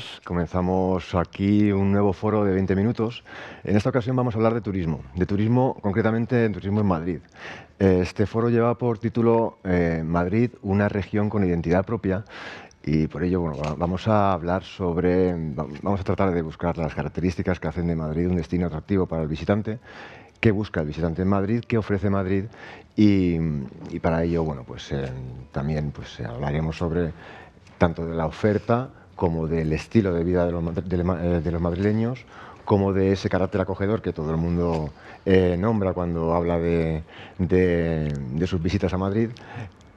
días. Comenzamos aquí un nuevo foro de 20 minutos. En esta ocasión vamos a hablar de turismo, concretamente de turismo en Madrid. Este foro lleva por título Madrid, una región con identidad propia. Y por ello, bueno, vamos a tratar de buscar las características que hacen de Madrid un destino atractivo para el visitante, qué busca el visitante en Madrid, qué ofrece Madrid y para ello, bueno, pues también hablaremos sobre tanto de la oferta como del estilo de vida de los madrileños, como de ese carácter acogedor que todo el mundo nombra cuando habla de sus visitas a Madrid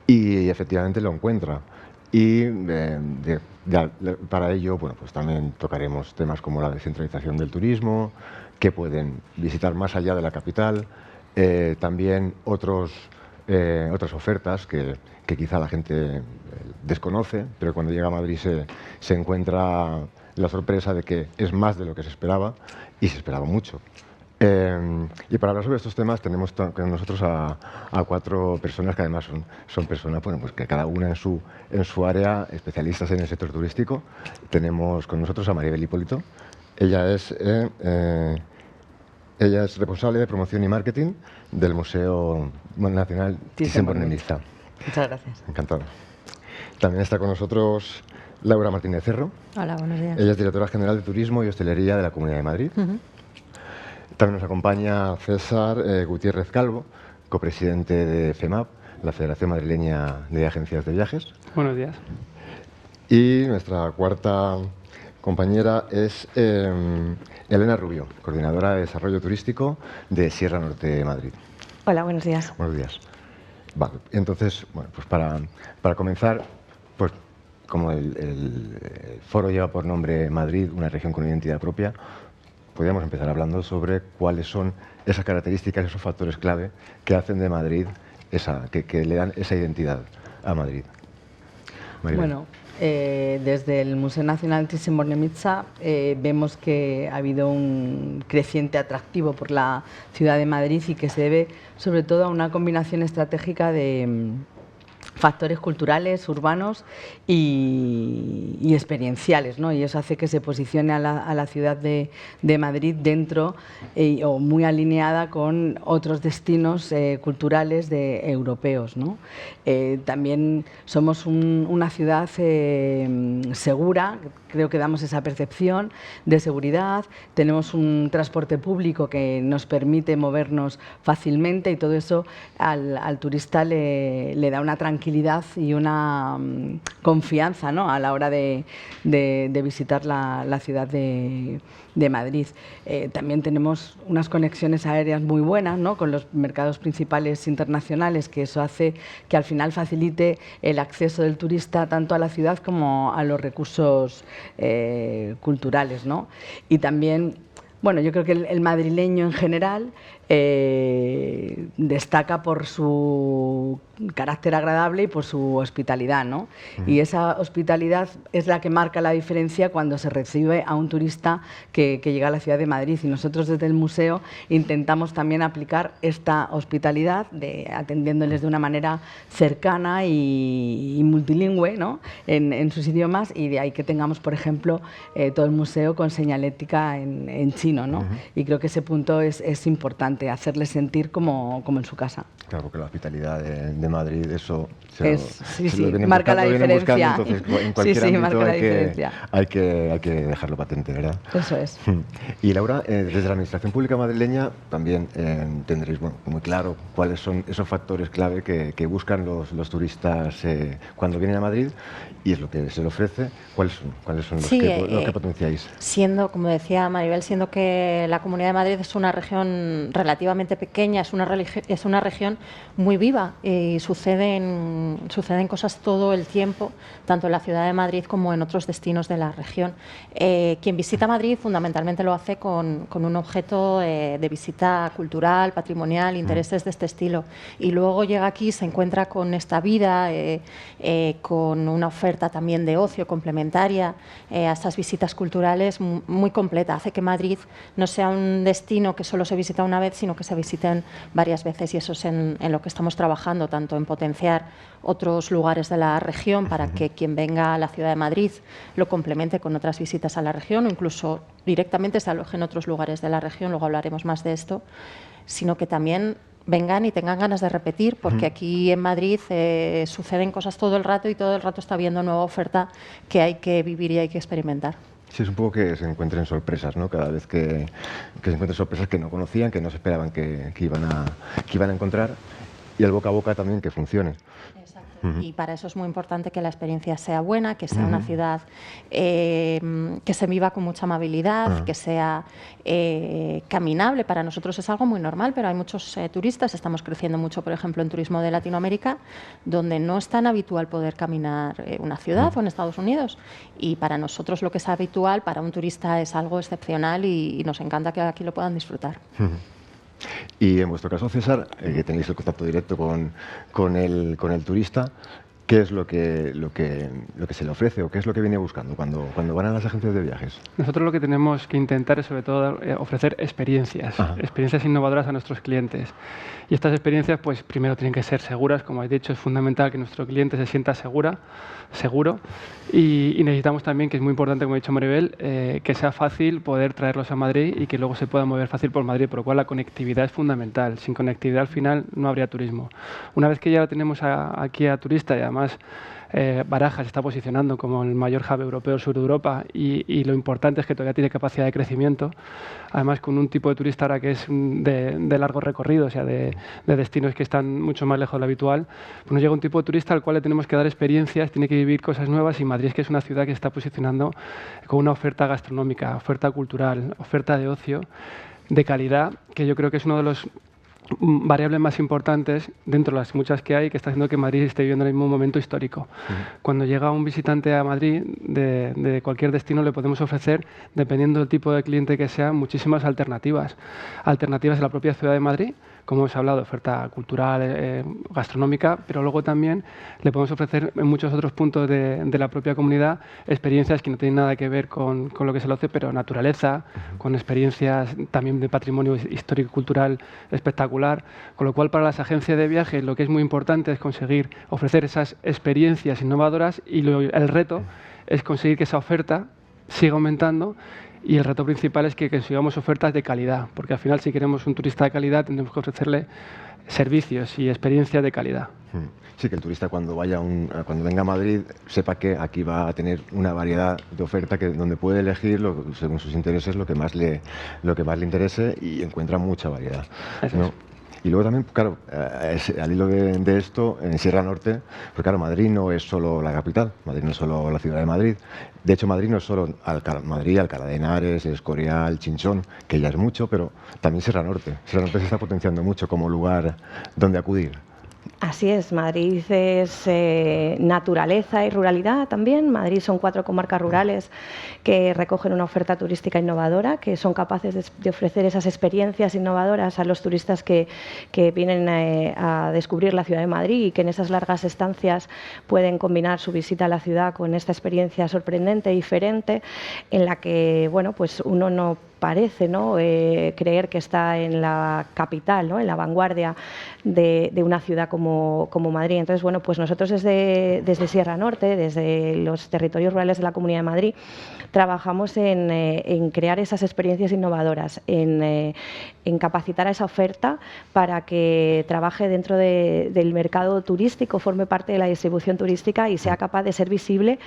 y efectivamente lo encuentra. Y para ello, bueno, pues también tocaremos temas como la descentralización del turismo, que pueden visitar más allá de la capital, también otras ofertas que quizá la gente desconoce, pero cuando llega a Madrid se encuentra la sorpresa de que es más de lo que se esperaba y se esperaba mucho. Y para hablar sobre estos temas tenemos con nosotros a 4 personas que además son personas, bueno, pues que cada una en su área, especialistas en el sector turístico. Tenemos con nosotros a Maribel Hipólito. Ella es responsable de promoción y marketing del Museo Nacional Thyssen-Bornemisza. Muchas gracias. Encantado. También está con nosotros Laura Martínez Cerro. Hola, buenos días. Ella es directora general de Turismo y Hostelería de la Comunidad de Madrid. También nos acompaña César Gutiérrez Calvo, copresidente de FEMAP, la Federación Madrileña de Agencias de Viajes. Buenos días. Y nuestra cuarta compañera es Elena Rubio, coordinadora de Desarrollo Turístico de Sierra Norte de Madrid. Hola, buenos días. Buenos días. Vale, entonces, bueno, pues para comenzar, pues como el foro lleva por nombre Madrid, una región con identidad propia, podríamos empezar hablando sobre cuáles son esas características, esos factores clave que hacen de Madrid, que le dan esa identidad a Madrid. Maribel. Bueno, desde el Museo Nacional Thyssen-Bornemisza vemos que ha habido un creciente atractivo por la ciudad de Madrid y que se debe sobre todo a una combinación estratégica de factores culturales, urbanos y experienciales, ¿no? Y eso hace que se posicione a la ciudad de Madrid dentro o muy alineada con otros destinos culturales europeos, ¿no? También somos una ciudad segura, creo que damos esa percepción de seguridad, tenemos un transporte público que nos permite movernos fácilmente y todo eso al turista le da una tranquilidad y una confianza, ¿no?, a la hora de visitar la ciudad de Madrid. También tenemos unas conexiones aéreas muy buenas, ¿no?, con los mercados principales internacionales, que eso hace que al final facilite el acceso del turista tanto a la ciudad como a los recursos culturales, ¿no? Y también, bueno, yo creo que el madrileño en general destaca por su carácter agradable y por su hospitalidad, ¿no? Y esa hospitalidad es la que marca la diferencia cuando se recibe a un turista que llega a la ciudad de Madrid. Y nosotros desde el museo intentamos también aplicar esta hospitalidad, atendiéndoles de una manera cercana y multilingüe, ¿no?, en sus idiomas, y de ahí que tengamos, por ejemplo, todo el museo con señalética en chino, ¿no? Y creo que ese punto es importante, hacerles sentir como en su casa. Claro, porque la hospitalidad de Madrid, eso marca la diferencia. Entonces, en cualquier ámbito marca la diferencia. Hay que dejarlo patente, ¿verdad? Eso es. Y Laura, desde la Administración Pública madrileña también tendréis muy claro cuáles son esos factores clave que buscan los turistas cuando vienen a Madrid, y es lo que se les ofrece. ¿Cuáles son los que potenciáis? Siendo, como decía Maribel, siendo que la Comunidad de Madrid es una región relativamente pequeña, es una región muy viva y suceden cosas todo el tiempo, tanto en la ciudad de Madrid como en otros destinos de la región. Quien visita Madrid fundamentalmente lo hace con un objeto de visita cultural, patrimonial, intereses de este estilo, y luego llega aquí y se encuentra con esta vida, con una oferta también de ocio complementaria a estas visitas culturales muy completa. Hace que Madrid no sea un destino que solo se visita una vez, sino que se visiten varias veces, y eso es en lo que estamos trabajando, tanto en potenciar otros lugares de la región para que quien venga a la ciudad de Madrid lo complemente con otras visitas a la región o incluso directamente se aloje en otros lugares de la región, luego hablaremos más de esto, sino que también vengan y tengan ganas de repetir, porque aquí en Madrid suceden cosas todo el rato y todo el rato está habiendo nueva oferta que hay que vivir y hay que experimentar. Sí, es un poco que se encuentren sorpresas, ¿no? Cada vez que se encuentren sorpresas que no conocían, que no se esperaban que iban a encontrar, y el boca a boca también que funcione. Y para eso es muy importante que la experiencia sea buena, que sea una ciudad que se viva con mucha amabilidad, que sea caminable. Para nosotros es algo muy normal, pero hay muchos turistas, estamos creciendo mucho, por ejemplo, en turismo de Latinoamérica, donde no es tan habitual poder caminar una ciudad o en Estados Unidos. Y para nosotros lo que es habitual, para un turista es algo excepcional y nos encanta que aquí lo puedan disfrutar. Y en vuestro caso, César, que tenéis el contacto directo con el turista, ¿qué es lo que se le ofrece o qué es lo que viene buscando cuando van a las agencias de viajes? Nosotros lo que tenemos que intentar es, sobre todo, ofrecer experiencias innovadoras a nuestros clientes. Y estas experiencias, pues primero tienen que ser seguras, como he dicho, es fundamental que nuestro cliente se sienta seguro. Y necesitamos también, que es muy importante, como ha dicho Maribel, que sea fácil poder traerlos a Madrid y que luego se pueda mover fácil por Madrid, por lo cual la conectividad es fundamental. Sin conectividad al final no habría turismo. Una vez que ya tenemos aquí a turista y además Barajas se está posicionando como el mayor hub europeo sur de Europa y lo importante es que todavía tiene capacidad de crecimiento, además con un tipo de turista ahora que es de largo recorrido, o sea, de destinos que están mucho más lejos de lo habitual, pues nos llega un tipo de turista al cual le tenemos que dar experiencias, tiene que vivir cosas nuevas, y Madrid es que es una ciudad que se está posicionando con una oferta gastronómica, oferta cultural, oferta de ocio, de calidad, que yo creo que es uno de los variables más importantes dentro de las muchas que hay, que está haciendo que Madrid esté viviendo en el mismo momento histórico. Cuando llega un visitante a Madrid de cualquier destino, le podemos ofrecer, dependiendo del tipo de cliente que sea, muchísimas alternativas. Alternativas en la propia ciudad de Madrid, como hemos hablado, oferta cultural, gastronómica, pero luego también le podemos ofrecer en muchos otros puntos de la propia comunidad experiencias que no tienen nada que ver con lo que se lo hace, pero naturaleza, con experiencias también de patrimonio histórico y cultural espectacular, con lo cual para las agencias de viajes lo que es muy importante es conseguir ofrecer esas experiencias innovadoras y el reto es conseguir que esa oferta siga aumentando. Y el reto principal es que consigamos ofertas de calidad, porque al final si queremos un turista de calidad tendremos que ofrecerle servicios y experiencias de calidad. Sí, que el turista cuando venga a Madrid sepa que aquí va a tener una variedad de oferta donde puede elegir según sus intereses lo que más le interese y encuentra mucha variedad, ¿no? Y luego también, claro, al hilo de esto, en Sierra Norte, pues claro, Madrid no es solo la capital, Madrid no es solo la ciudad de Madrid. De hecho, Madrid no es solo Madrid, Alcalá de Henares, El Escorial, Chinchón, que ya es mucho, pero también Sierra Norte. Sierra Norte se está potenciando mucho como lugar donde acudir. Así es, Madrid es naturaleza y ruralidad también. Madrid son 4 comarcas rurales que recogen una oferta turística innovadora, que son capaces de ofrecer esas experiencias innovadoras a los turistas que vienen a descubrir la ciudad de Madrid y que en esas largas estancias pueden combinar su visita a la ciudad con esta experiencia sorprendente, diferente, en la que bueno, pues uno no parece, ¿no?, creer que está en la capital, ¿no?, en la vanguardia de una ciudad como Madrid. Entonces, bueno, pues nosotros desde Sierra Norte, desde los territorios rurales de la Comunidad de Madrid, trabajamos en crear esas experiencias innovadoras, en capacitar a esa oferta para que trabaje dentro del mercado turístico, forme parte de la distribución turística y sea capaz de ser visible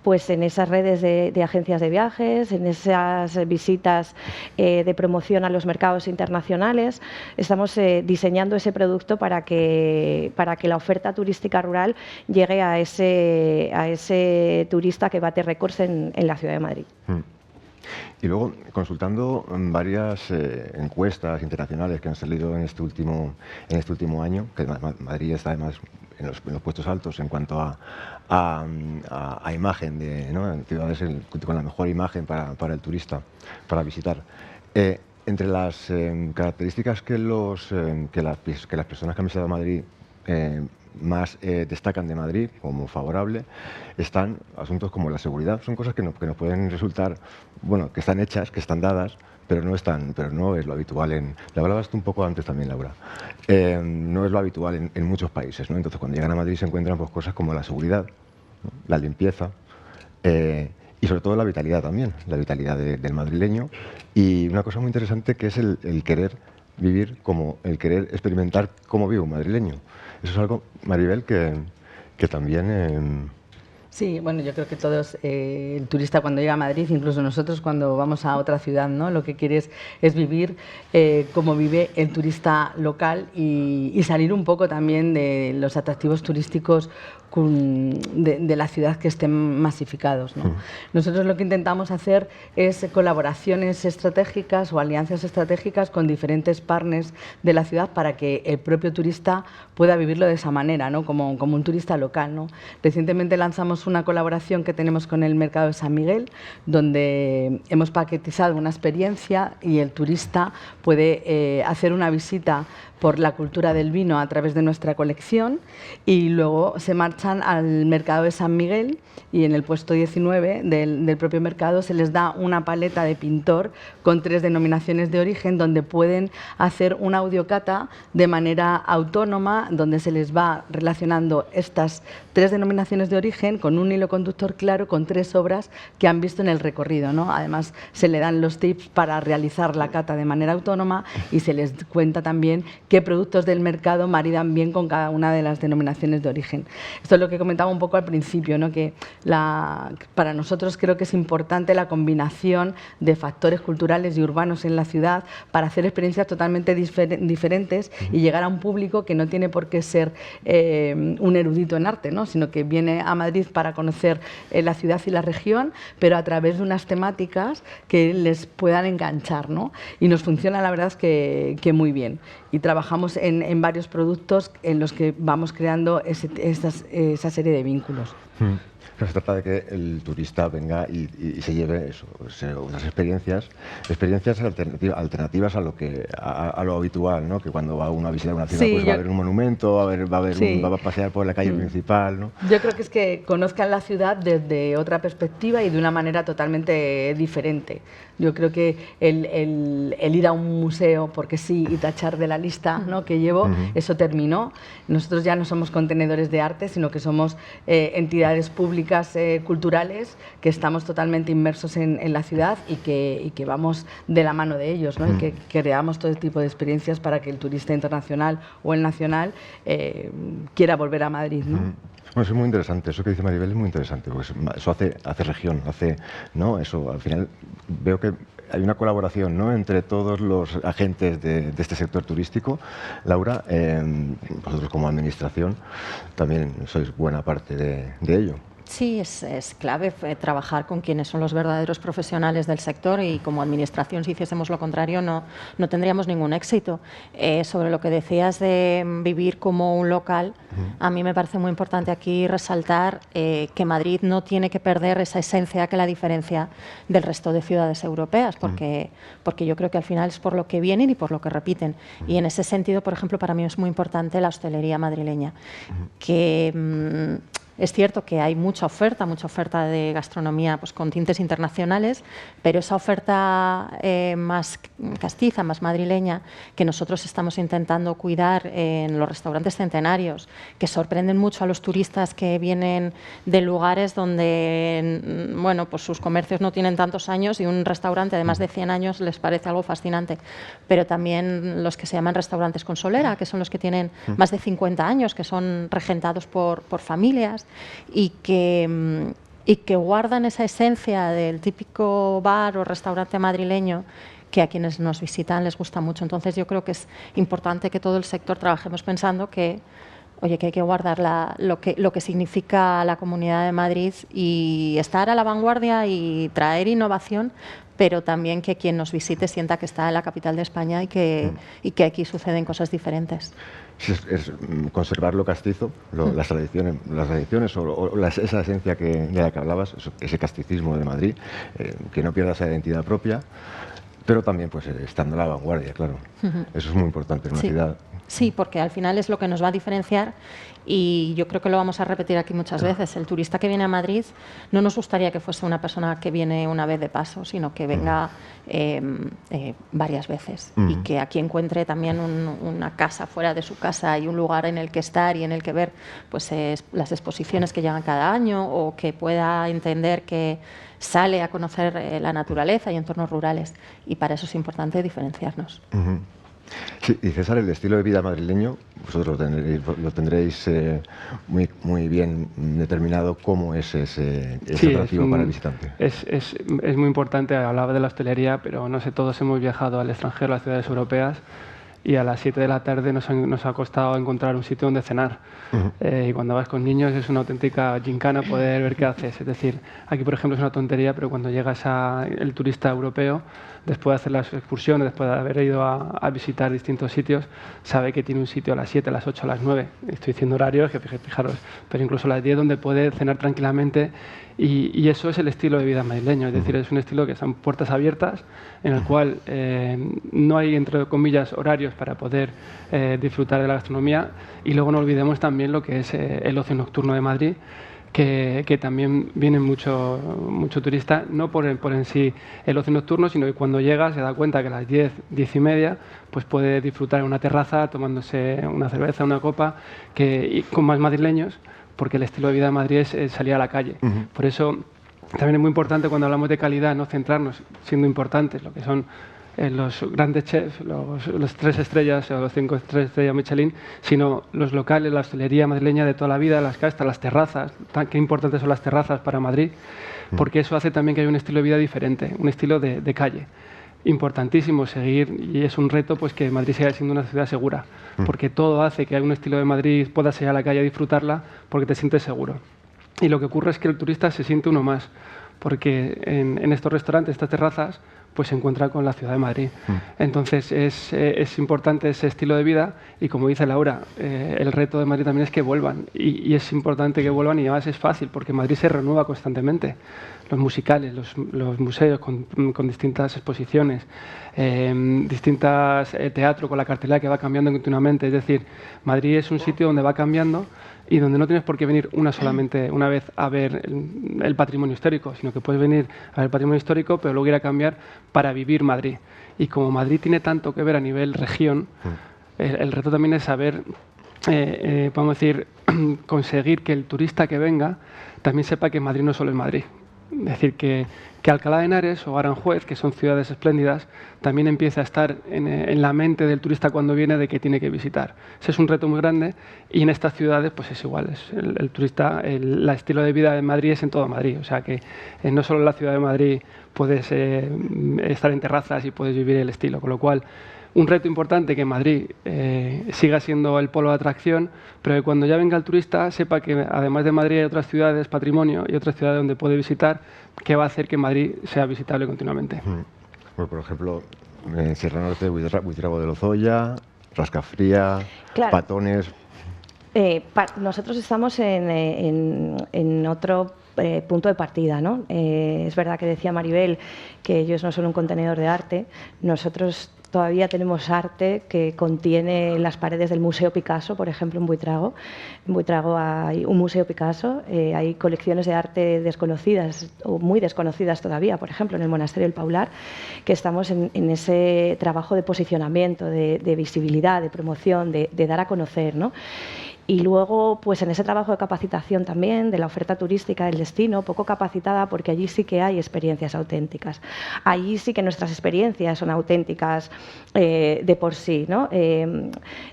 pues en esas redes de agencias de viajes, en esas visitas de promoción a los mercados internacionales. Estamos diseñando ese producto para que la oferta turística rural llegue a ese turista que bate récords en la ciudad de Madrid. Y luego, consultando varias encuestas internacionales que han salido en este último año, que Madrid está además en los puestos altos en cuanto a imagen, ¿no?, en ciudades con la mejor imagen para el turista, para visitar. Entre las características que las personas que han visitado Madrid más destacan de Madrid como favorable, están asuntos como la seguridad. Son cosas que nos pueden resultar, bueno, que están hechas, que están dadas, pero no es lo habitual lo hablabas tú un poco antes también, Laura. No es lo habitual en muchos países, ¿no? Entonces, cuando llegan a Madrid se encuentran pues, cosas como la seguridad, ¿no? La limpieza y sobre todo la vitalidad también, la vitalidad del madrileño, y una cosa muy interesante que es el querer vivir el querer experimentar cómo vive un madrileño. Eso es algo, Maribel, que también... Sí, bueno, yo creo que todos, el turista cuando llega a Madrid, incluso nosotros cuando vamos a otra ciudad, ¿no? Lo que quiere es vivir como vive el turista local y salir un poco también de los atractivos turísticos de la ciudad que estén masificados, ¿no? Nosotros lo que intentamos hacer es colaboraciones estratégicas o alianzas estratégicas con diferentes partners de la ciudad para que el propio turista pueda vivirlo de esa manera, ¿no? Como un turista local, ¿no? Recientemente lanzamos una colaboración que tenemos con el Mercado de San Miguel, donde hemos paquetizado una experiencia y el turista puede hacer una visita por la cultura del vino a través de nuestra colección y luego se marchan al Mercado de San Miguel y en el puesto 19 del propio mercado se les da una paleta de pintor con 3 denominaciones de origen donde pueden hacer una audiocata de manera autónoma, donde se les va relacionando estas 3 denominaciones de origen con un hilo conductor claro con 3 obras que han visto en el recorrido, ¿no? Además se le dan los tips para realizar la cata de manera autónoma y se les cuenta también qué productos del mercado maridan bien con cada una de las denominaciones de origen. Esto es lo que comentaba un poco al principio, ¿no? Que para nosotros creo que es importante la combinación de factores culturales y urbanos en la ciudad para hacer experiencias totalmente diferentes y llegar a un público que no tiene por qué ser un erudito en arte, ¿no? Sino que viene a Madrid para conocer la ciudad y la región, pero a través de unas temáticas que les puedan enganchar, ¿no? Y nos funciona, la verdad, es que muy bien. Y trabajamos en varios productos en los que vamos creando esa serie de vínculos. Se trata de que el turista venga y se lleve eso, unas experiencias alternativas a lo habitual, ¿no? Que cuando va uno a visitar una ciudad, pues va a haber un monumento, va a pasear por la calle principal, ¿no? Yo creo que es que conozcan la ciudad desde otra perspectiva y de una manera totalmente diferente. Yo creo que el ir a un museo porque sí y tachar de la lista, ¿no? que llevo, eso terminó. Nosotros ya no somos contenedores de arte, sino que somos entidades públicas culturales que estamos totalmente inmersos en la ciudad y que vamos de la mano de ellos, ¿no? Y que creamos todo tipo de experiencias para que el turista internacional o el nacional quiera volver a Madrid, ¿no? Bueno, eso es muy interesante, eso que dice Maribel es muy interesante, porque eso hace región, ¿no? Eso, al final veo que hay una colaboración, ¿no? Entre todos los agentes de este sector turístico. Laura, vosotros como administración también sois buena parte de ello. Sí, es clave trabajar con quienes son los verdaderos profesionales del sector y como administración, si hiciésemos lo contrario, no tendríamos ningún éxito. Sobre lo que decías de vivir como un local, a mí me parece muy importante aquí resaltar que Madrid no tiene que perder esa esencia que la diferencia del resto de ciudades europeas, porque yo creo que al final es por lo que vienen y por lo que repiten. Y en ese sentido, por ejemplo, para mí es muy importante la hostelería madrileña, que... Es cierto que hay mucha oferta de gastronomía pues, con tintes internacionales, pero esa oferta más castiza, más madrileña, que nosotros estamos intentando cuidar en los restaurantes centenarios, que sorprenden mucho a los turistas que vienen de lugares donde bueno, pues sus comercios no tienen tantos años y un restaurante de más de 100 años les parece algo fascinante. Pero también los que se llaman restaurantes con solera, que son los que tienen más de 50 años, que son regentados por familias, y que guardan esa esencia del típico bar o restaurante madrileño que a quienes nos visitan les gusta mucho. Entonces yo creo que es importante que todo el sector trabajemos pensando que hay que guardar lo que significa la Comunidad de Madrid y estar a la vanguardia y traer innovación, pero también que quien nos visite sienta que está en la capital de España y que aquí suceden cosas diferentes. Es conservar lo castizo, las tradiciones o esa esencia de la que hablabas, ese casticismo de Madrid, que no pierda esa identidad propia, pero también pues estando a la vanguardia, claro. Eso es muy importante en una ciudad. Sí, porque al final es lo que nos va a diferenciar y yo creo que lo vamos a repetir aquí muchas veces. El turista que viene a Madrid no nos gustaría que fuese una persona que viene una vez de paso, sino que venga varias veces y que aquí encuentre también una casa fuera de su casa y un lugar en el que estar y en el que ver pues, las exposiciones que llegan cada año o que pueda entender que sale a conocer la naturaleza y entornos rurales. Y para eso es importante diferenciarnos. Sí, y César, el estilo de vida madrileño, vosotros lo tendréis muy bien determinado cómo es ese atractivo para el visitante. Es muy importante, hablaba de la hostelería, pero no sé, todos hemos viajado al extranjero, a las ciudades europeas, y a las 7 de la tarde nos ha costado encontrar un sitio donde cenar. Y cuando vas con niños es una auténtica gincana poder ver qué haces. Es decir, aquí por ejemplo es una tontería, pero cuando llegas el turista europeo, después de hacer las excursiones, después de haber ido a visitar distintos sitios, sabe que tiene un sitio a las 7, a las 8, a las 9. Estoy diciendo horarios, que fijaros, pero incluso a las 10 donde puede cenar tranquilamente. Y eso es el estilo de vida madrileño, es decir, es un estilo que son puertas abiertas, en el cual no hay, entre comillas, horarios para poder disfrutar de la gastronomía. Y luego no olvidemos también lo que es el ocio nocturno de Madrid, que también viene mucho turista, no por en sí el ocio nocturno, sino que cuando llega se da cuenta que a las 10, 10 y media, pues puede disfrutar en una terraza tomándose una cerveza, una copa, y con más madrileños, porque el estilo de vida de Madrid es salir a la calle. Por eso también es muy importante cuando hablamos de calidad no centrarnos, siendo importantes lo que son los grandes chefs, los 3 estrellas o los 5 estrellas Michelin, sino los locales, la hostelería madrileña de toda la vida, las castas, las terrazas. Qué importantes son las terrazas para Madrid, porque eso hace también que haya un estilo de vida diferente, un estilo de calle. Importantísimo seguir, y es un reto pues que Madrid siga siendo una ciudad segura, porque todo hace que haya un estilo de Madrid, puedas salir a la calle a disfrutarla porque te sientes seguro. Y lo que ocurre es que el turista se siente uno más, porque en estos restaurantes, estas terrazas, pues se encuentra con la ciudad de Madrid. Entonces es importante ese estilo de vida y, como dice Laura, el reto de Madrid también es que vuelvan, y es importante que vuelvan, y además es fácil porque Madrid se renueva constantemente. Los musicales, los museos con distintas exposiciones, distintas teatro con la cartelera que va cambiando continuamente. Es decir, Madrid es un sitio donde va cambiando y donde no tienes por qué venir una vez a ver el patrimonio histórico, sino que puedes venir a ver el patrimonio histórico, pero luego ir a cambiar para vivir Madrid. Y como Madrid tiene tanto que ver a nivel región, el reto también es saber, podemos decir, conseguir que el turista que venga también sepa que Madrid no solo es Madrid. Es decir, que Alcalá de Henares o Aranjuez, que son ciudades espléndidas, también empieza a estar en la mente del turista cuando viene de que tiene que visitar. Ese es un reto muy grande, y en estas ciudades pues es igual. El turista, el estilo de vida de Madrid es en todo Madrid. O sea que no solo en la ciudad de Madrid puedes estar en terrazas y puedes vivir el estilo. Con lo cual, un reto importante que Madrid siga siendo el polo de atracción, pero que cuando ya venga el turista sepa que además de Madrid hay otras ciudades, patrimonio, y otras ciudades donde puede visitar, que va a hacer que Madrid sea visitable continuamente. Pues, por ejemplo, Sierra Norte, Buitrago de Lozoya, Rascafría, claro. Patones. Nosotros estamos en otro punto de partida, ¿no? Es verdad que decía Maribel que ellos no son un contenedor de arte. Nosotros todavía tenemos arte que contiene las paredes del Museo Picasso, por ejemplo, en Buitrago. En Buitrago hay un Museo Picasso, hay colecciones de arte desconocidas o muy desconocidas todavía, por ejemplo, en el Monasterio del Paular, que estamos en ese trabajo de posicionamiento, de visibilidad, de promoción, de dar a conocer, ¿no? Y luego, pues en ese trabajo de capacitación también, de la oferta turística del destino, poco capacitada, porque allí sí que hay experiencias auténticas. Allí sí que nuestras experiencias son auténticas de por sí, ¿no?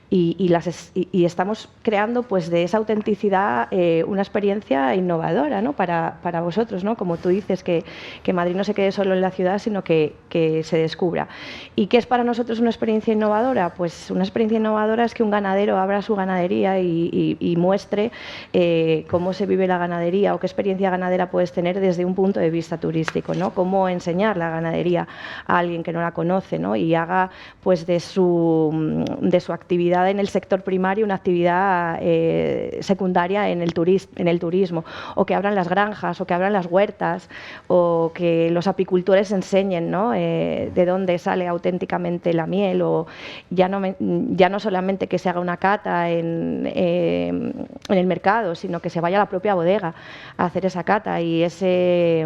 Y estamos creando, pues, de esa autenticidad una experiencia innovadora, ¿no? Para vosotros, ¿no? Como tú dices, que Madrid no se quede solo en la ciudad, sino que se descubra. ¿Y qué es para nosotros una experiencia innovadora? Pues una experiencia innovadora es que un ganadero abra su ganadería y muestre cómo se vive la ganadería o qué experiencia ganadera puedes tener desde un punto de vista turístico, ¿no? Cómo enseñar la ganadería a alguien que no la conoce, ¿no? Y haga, pues, de su actividad actividad en el sector primario, una actividad secundaria en el turismo, o que abran las granjas, o que abran las huertas, o que los apicultores enseñen, ¿no? De dónde sale auténticamente la miel, o ya no solamente que se haga una cata en el mercado, sino que se vaya a la propia bodega a hacer esa cata y ese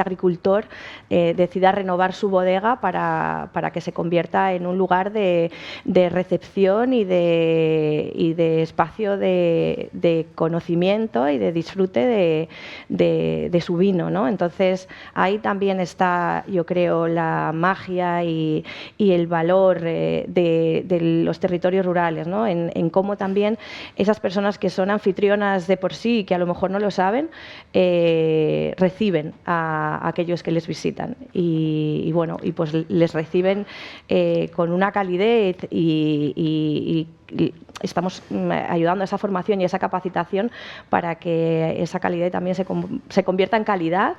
agricultor decida renovar su bodega para que se convierta en un lugar de recepción y de espacio de conocimiento y de disfrute de su vino, ¿no? Entonces ahí también está, yo creo, la magia y el valor de los territorios rurales, ¿no? En cómo también esas personas que son anfitrionas de por sí y que a lo mejor no lo saben, reciben a aquellos que les visitan y bueno, y pues les reciben con una calidez y estamos ayudando a esa formación y a esa capacitación para que esa calidad también se convierta en calidad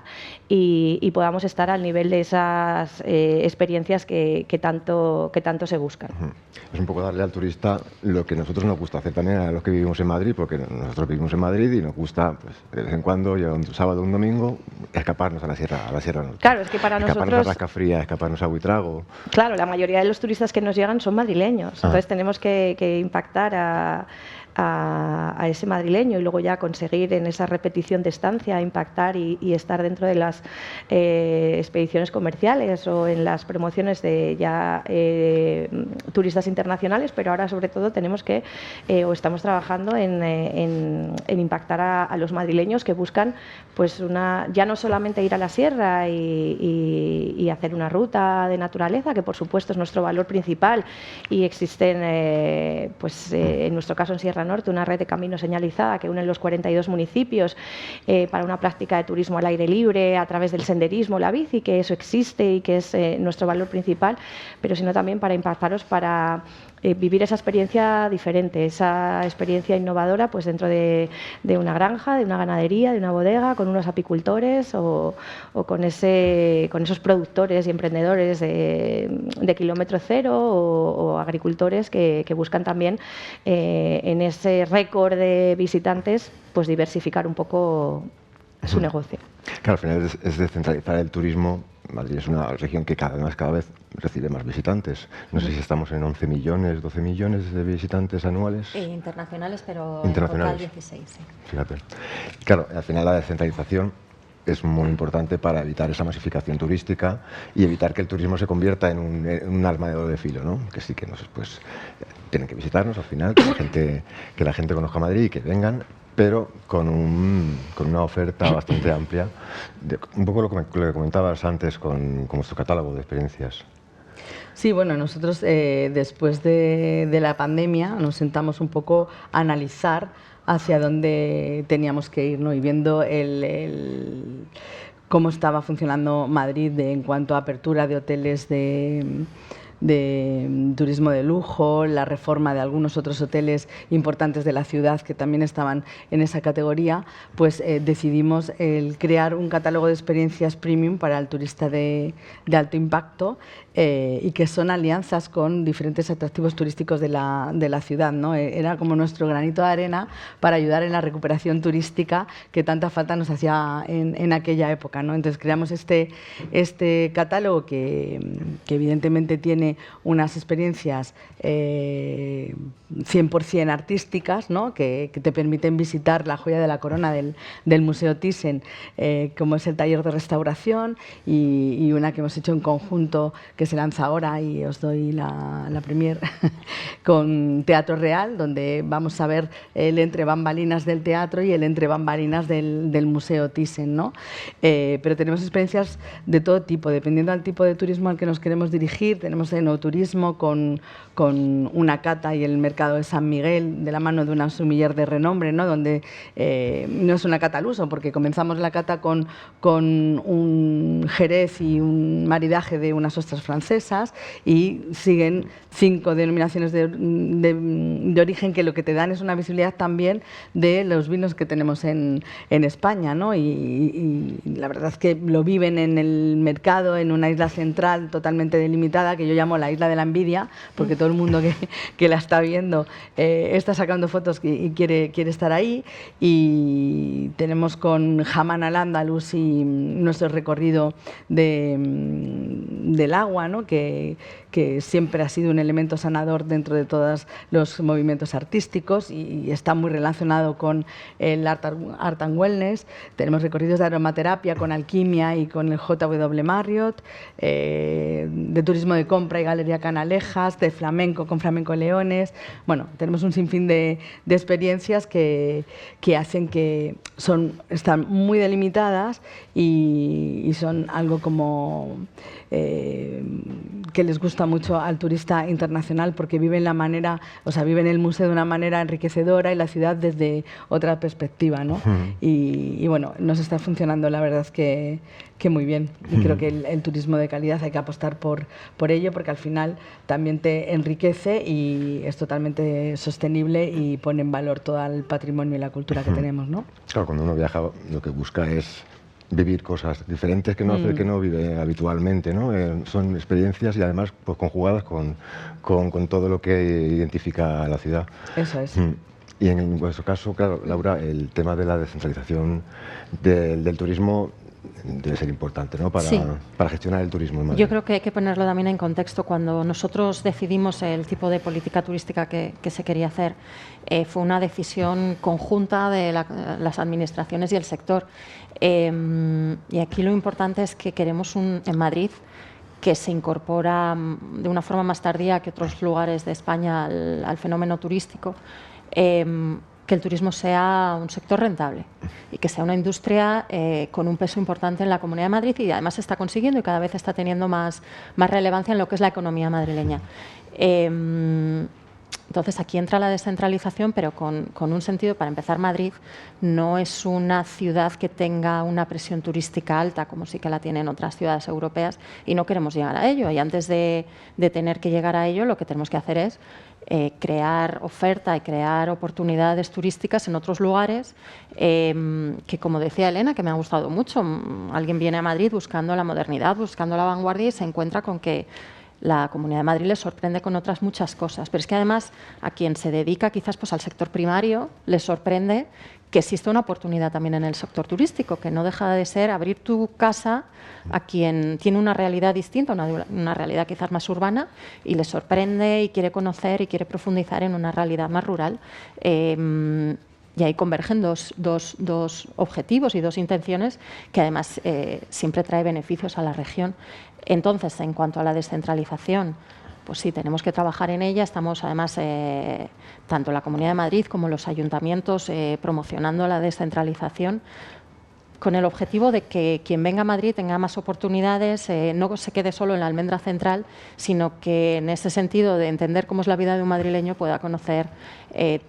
y podamos estar al nivel de esas experiencias que tanto se buscan. Es un poco darle al turista lo que nosotros nos gusta hacer también a los que vivimos en Madrid, porque nosotros vivimos en Madrid y nos gusta, pues, de vez en cuando, un sábado o un domingo, escaparnos a la Sierra Norte. Claro, es que para escaparnos nosotros... a Rascafría, escaparnos a Buitrago. Claro, la mayoría de los turistas que nos llegan son madrileños, entonces tenemos que impactar a ese madrileño y luego ya conseguir en esa repetición de estancia impactar y estar dentro de las expediciones comerciales o en las promociones de ya turistas internacionales, pero ahora sobre todo tenemos que o estamos trabajando en impactar a los madrileños que buscan pues ya no solamente ir a la sierra y hacer una ruta de naturaleza, que por supuesto es nuestro valor principal y existen en nuestro caso en Sierra Norte, una red de caminos señalizada que une los 42 municipios para una práctica de turismo al aire libre a través del senderismo, la bici, que eso existe y que es nuestro valor principal, pero sino también para impactaros para vivir esa experiencia diferente, esa experiencia innovadora pues dentro de una granja, de una ganadería, de una bodega, con unos apicultores o con esos productores y emprendedores de kilómetro cero o agricultores que buscan también en ese récord de visitantes pues diversificar un poco su negocio. Claro, al final es descentralizar el turismo. Madrid es una región que cada vez recibe más visitantes. No sé si estamos en 11 millones, 12 millones de visitantes anuales. Internacionales, pero internacionales. En total 16, sí. Fíjate. Claro, al final la descentralización es muy importante para evitar esa masificación turística y evitar que el turismo se convierta en un arma de doble filo, ¿no? Que sí que pues, tienen que visitarnos al final, que la gente conozca Madrid y que vengan, pero con una oferta bastante amplia, un poco lo que comentabas antes con vuestro catálogo de experiencias. Sí, bueno, nosotros después de la pandemia nos sentamos un poco a analizar hacia dónde teníamos que ir, ¿no? Y viendo cómo estaba funcionando Madrid en cuanto a apertura de hoteles de turismo de lujo, la reforma de algunos otros hoteles importantes de la ciudad que también estaban en esa categoría, pues decidimos crear un catálogo de experiencias premium para el turista de alto impacto y que son alianzas con diferentes atractivos turísticos de la ciudad, ¿no? Era como nuestro granito de arena para ayudar en la recuperación turística que tanta falta nos hacía en aquella época, ¿no? Entonces creamos este catálogo que evidentemente tiene unas experiencias 100% artísticas, ¿no? que te permiten visitar la joya de la corona del Museo Thyssen, como es el taller de restauración y una que hemos hecho en conjunto que se lanza ahora y os doy la premier con Teatro Real, donde vamos a ver el entre bambalinas del teatro y el entre bambalinas del Museo Thyssen, ¿no? Pero tenemos experiencias de todo tipo, dependiendo del tipo de turismo al que nos queremos dirigir. Tenemos enoturismo con una cata y el mercado de San Miguel de la mano de una sumiller de renombre, ¿no? Donde no es una cata al uso, porque comenzamos la cata con un jerez y un maridaje de unas ostras francesas y siguen 5 denominaciones de origen que lo que te dan es una visibilidad también de los vinos que tenemos en España, ¿no? Y la verdad es que lo viven en el mercado, en una isla central totalmente delimitada que yo llamo llamo la isla de la envidia, porque todo el mundo que la está viendo está sacando fotos y quiere estar ahí. Y tenemos con Hammam al-Andalus y nuestro recorrido del agua, ¿no? que siempre ha sido un elemento sanador dentro de todos los movimientos artísticos y está muy relacionado con el Art and Wellness. Tenemos recorridos de aromaterapia con Alquimia y con el JW Marriott, de turismo de compra y Galería Canalejas, de flamenco con Flamenco Leones. Bueno, tenemos un sinfín de experiencias que hacen que están muy delimitadas y son algo como que les gusta mucho al turista internacional porque viven viven el museo de una manera enriquecedora y la ciudad desde otra perspectiva, ¿no? Y bueno, nos está funcionando la verdad que muy bien. Y creo que el turismo de calidad hay que apostar por ello porque al final también te enriquece y es totalmente sostenible y pone en valor todo el patrimonio y la cultura que tenemos, ¿no? Claro, cuando uno viaja lo que busca es vivir cosas diferentes que no vive habitualmente, ¿no? Son experiencias y además pues conjugadas con todo lo que identifica a la ciudad. Eso es. Y en vuestro caso, claro, Laura, el tema de la descentralización del turismo debe ser importante, ¿no? Para gestionar el turismo en Madrid. Yo creo que hay que ponerlo también en contexto. Cuando nosotros decidimos el tipo de política turística que se quería hacer, fue una decisión conjunta de las administraciones y el sector. Y aquí lo importante es que queremos en Madrid que se incorpora de una forma más tardía que otros lugares de España al fenómeno turístico, que el turismo sea un sector rentable y que sea una industria con un peso importante en la Comunidad de Madrid y además se está consiguiendo y cada vez está teniendo más relevancia en lo que es la economía madrileña. Entonces, aquí entra la descentralización, pero con un sentido. Para empezar, Madrid no es una ciudad que tenga una presión turística alta, como sí que la tienen otras ciudades europeas, y no queremos llegar a ello. Y antes de tener que llegar a ello, lo que tenemos que hacer es crear oferta y crear oportunidades turísticas en otros lugares que, como decía Elena, que me ha gustado mucho, alguien viene a Madrid buscando la modernidad, buscando la vanguardia y se encuentra con que la Comunidad de Madrid le sorprende con otras muchas cosas. Pero es que además a quien se dedica quizás pues, al sector primario le sorprende que existe una oportunidad también en el sector turístico, que no deja de ser abrir tu casa a quien tiene una realidad distinta, una realidad quizás más urbana, y le sorprende y quiere conocer y quiere profundizar en una realidad más rural. Y ahí convergen dos objetivos y dos intenciones que además siempre trae beneficios a la región. Entonces, en cuanto a la descentralización, pues sí, tenemos que trabajar en ella. Estamos además, tanto la Comunidad de Madrid como los ayuntamientos, promocionando la descentralización con el objetivo de que quien venga a Madrid tenga más oportunidades, no se quede solo en la almendra central, sino que en ese sentido de entender cómo es la vida de un madrileño pueda conocer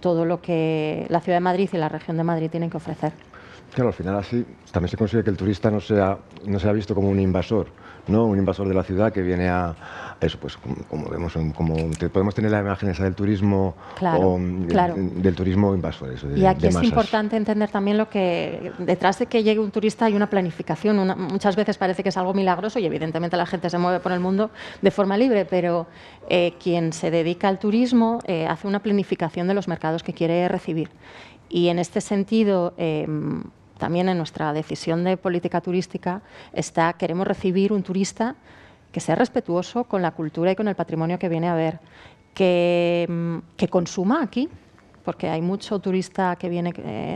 todo lo que la Ciudad de Madrid y la región de Madrid tienen que ofrecer. Claro, al final así también se consigue que el turista no sea visto como un invasor, ¿no? Un invasor de la ciudad que viene a eso, pues como vemos, podemos tener la imagen esa del turismo, claro. Del turismo invasor. Eso, y aquí de es masas. Importante entender también lo que detrás de que llegue un turista hay una planificación. Muchas veces parece que es algo milagroso y evidentemente la gente se mueve por el mundo de forma libre, pero quien se dedica al turismo hace una planificación de los mercados que quiere recibir. Y en este sentido, también en nuestra decisión de política turística queremos recibir un turista que sea respetuoso con la cultura y con el patrimonio que viene a ver, que consuma aquí, porque hay mucho turista que viene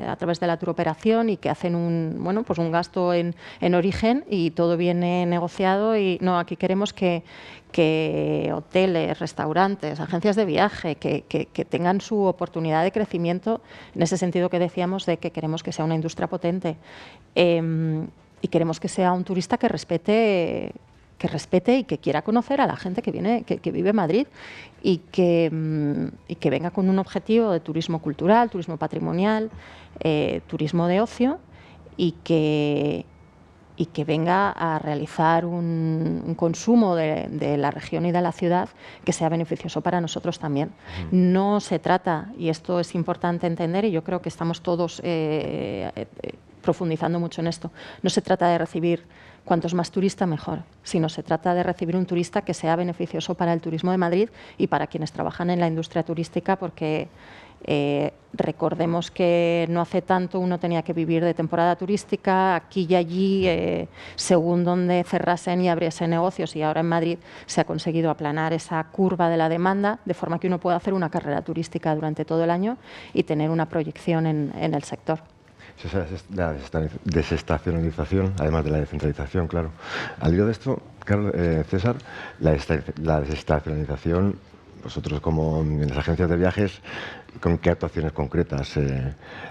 a través de la turoperación y que hacen un gasto en origen y todo viene negociado. Y no, aquí queremos que hoteles, restaurantes, agencias de viaje, que tengan su oportunidad de crecimiento en ese sentido que decíamos de que queremos que sea una industria potente y queremos que sea un turista que respete y que quiera conocer a la gente que vive en Madrid y que venga con un objetivo de turismo cultural, turismo patrimonial, turismo de ocio y que venga a realizar un consumo de la región y de la ciudad que sea beneficioso para nosotros también. No se trata, y esto es importante entender, y yo creo que estamos todos profundizando mucho en esto, no se trata de recibir cuantos más turistas mejor, sino se trata de recibir un turista que sea beneficioso para el turismo de Madrid y para quienes trabajan en la industria turística, porque recordemos que no hace tanto uno tenía que vivir de temporada turística aquí y allí, según donde cerrasen y abriesen negocios, y ahora en Madrid se ha conseguido aplanar esa curva de la demanda, de forma que uno pueda hacer una carrera turística durante todo el año y tener una proyección en el sector. Esa es la desestacionalización, además de la descentralización, claro. Al hilo de esto, César, la desestacionalización, vosotros como en las agencias de viajes, ¿con qué actuaciones concretas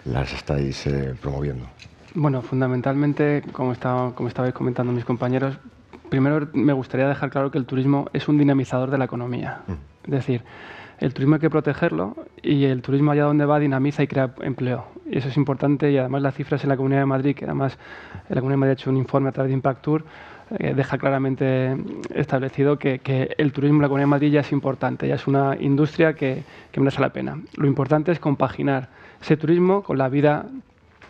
las estáis promoviendo? Bueno, fundamentalmente, como estabais comentando mis compañeros, primero me gustaría dejar claro que el turismo es un dinamizador de la economía. Es decir, el turismo hay que protegerlo y el turismo allá donde va dinamiza y crea empleo. Y eso es importante, y además las cifras en la Comunidad de Madrid, que además la Comunidad de Madrid ha hecho un informe a través de Impact Tour, deja claramente establecido que el turismo en la Comunidad de Madrid ya es importante, ya es una industria que merece la pena. Lo importante es compaginar ese turismo con la vida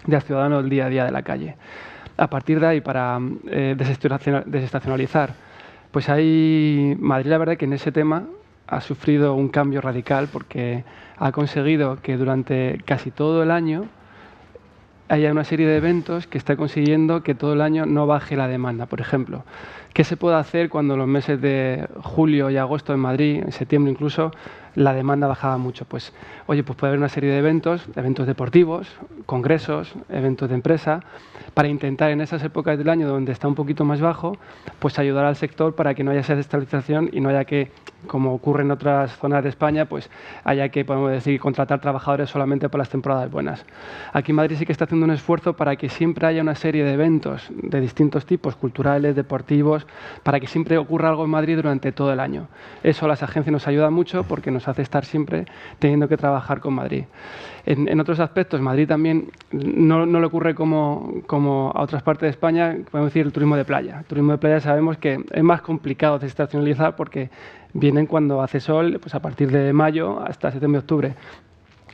del ciudadano del día a día de la calle. A partir de ahí, para desestacionalizar, pues ahí Madrid, la verdad que en ese tema ha sufrido un cambio radical, porque ha conseguido que durante casi todo el año haya una serie de eventos que está consiguiendo que todo el año no baje la demanda. Por ejemplo, ¿qué se puede hacer cuando en los meses de julio y agosto en Madrid, en septiembre incluso, la demanda bajaba mucho? Pues, oye, pues puede haber una serie de eventos deportivos, congresos, eventos de empresa, para intentar en esas épocas del año donde está un poquito más bajo, pues ayudar al sector para que no haya esa desestabilización y no haya que, como ocurre en otras zonas de España, pues haya que, podemos decir, contratar trabajadores solamente por las temporadas buenas. Aquí en Madrid sí que está haciendo un esfuerzo para que siempre haya una serie de eventos de distintos tipos, culturales, deportivos, para que siempre ocurra algo en Madrid durante todo el año. Eso a las agencias nos ayuda mucho porque nos hace estar siempre teniendo que trabajar con Madrid. En otros aspectos, Madrid también no le ocurre como a otras partes de España, podemos decir el turismo de playa. El turismo de playa sabemos que es más complicado de desestacionalizar porque vienen cuando hace sol, pues a partir de mayo hasta septiembre-octubre.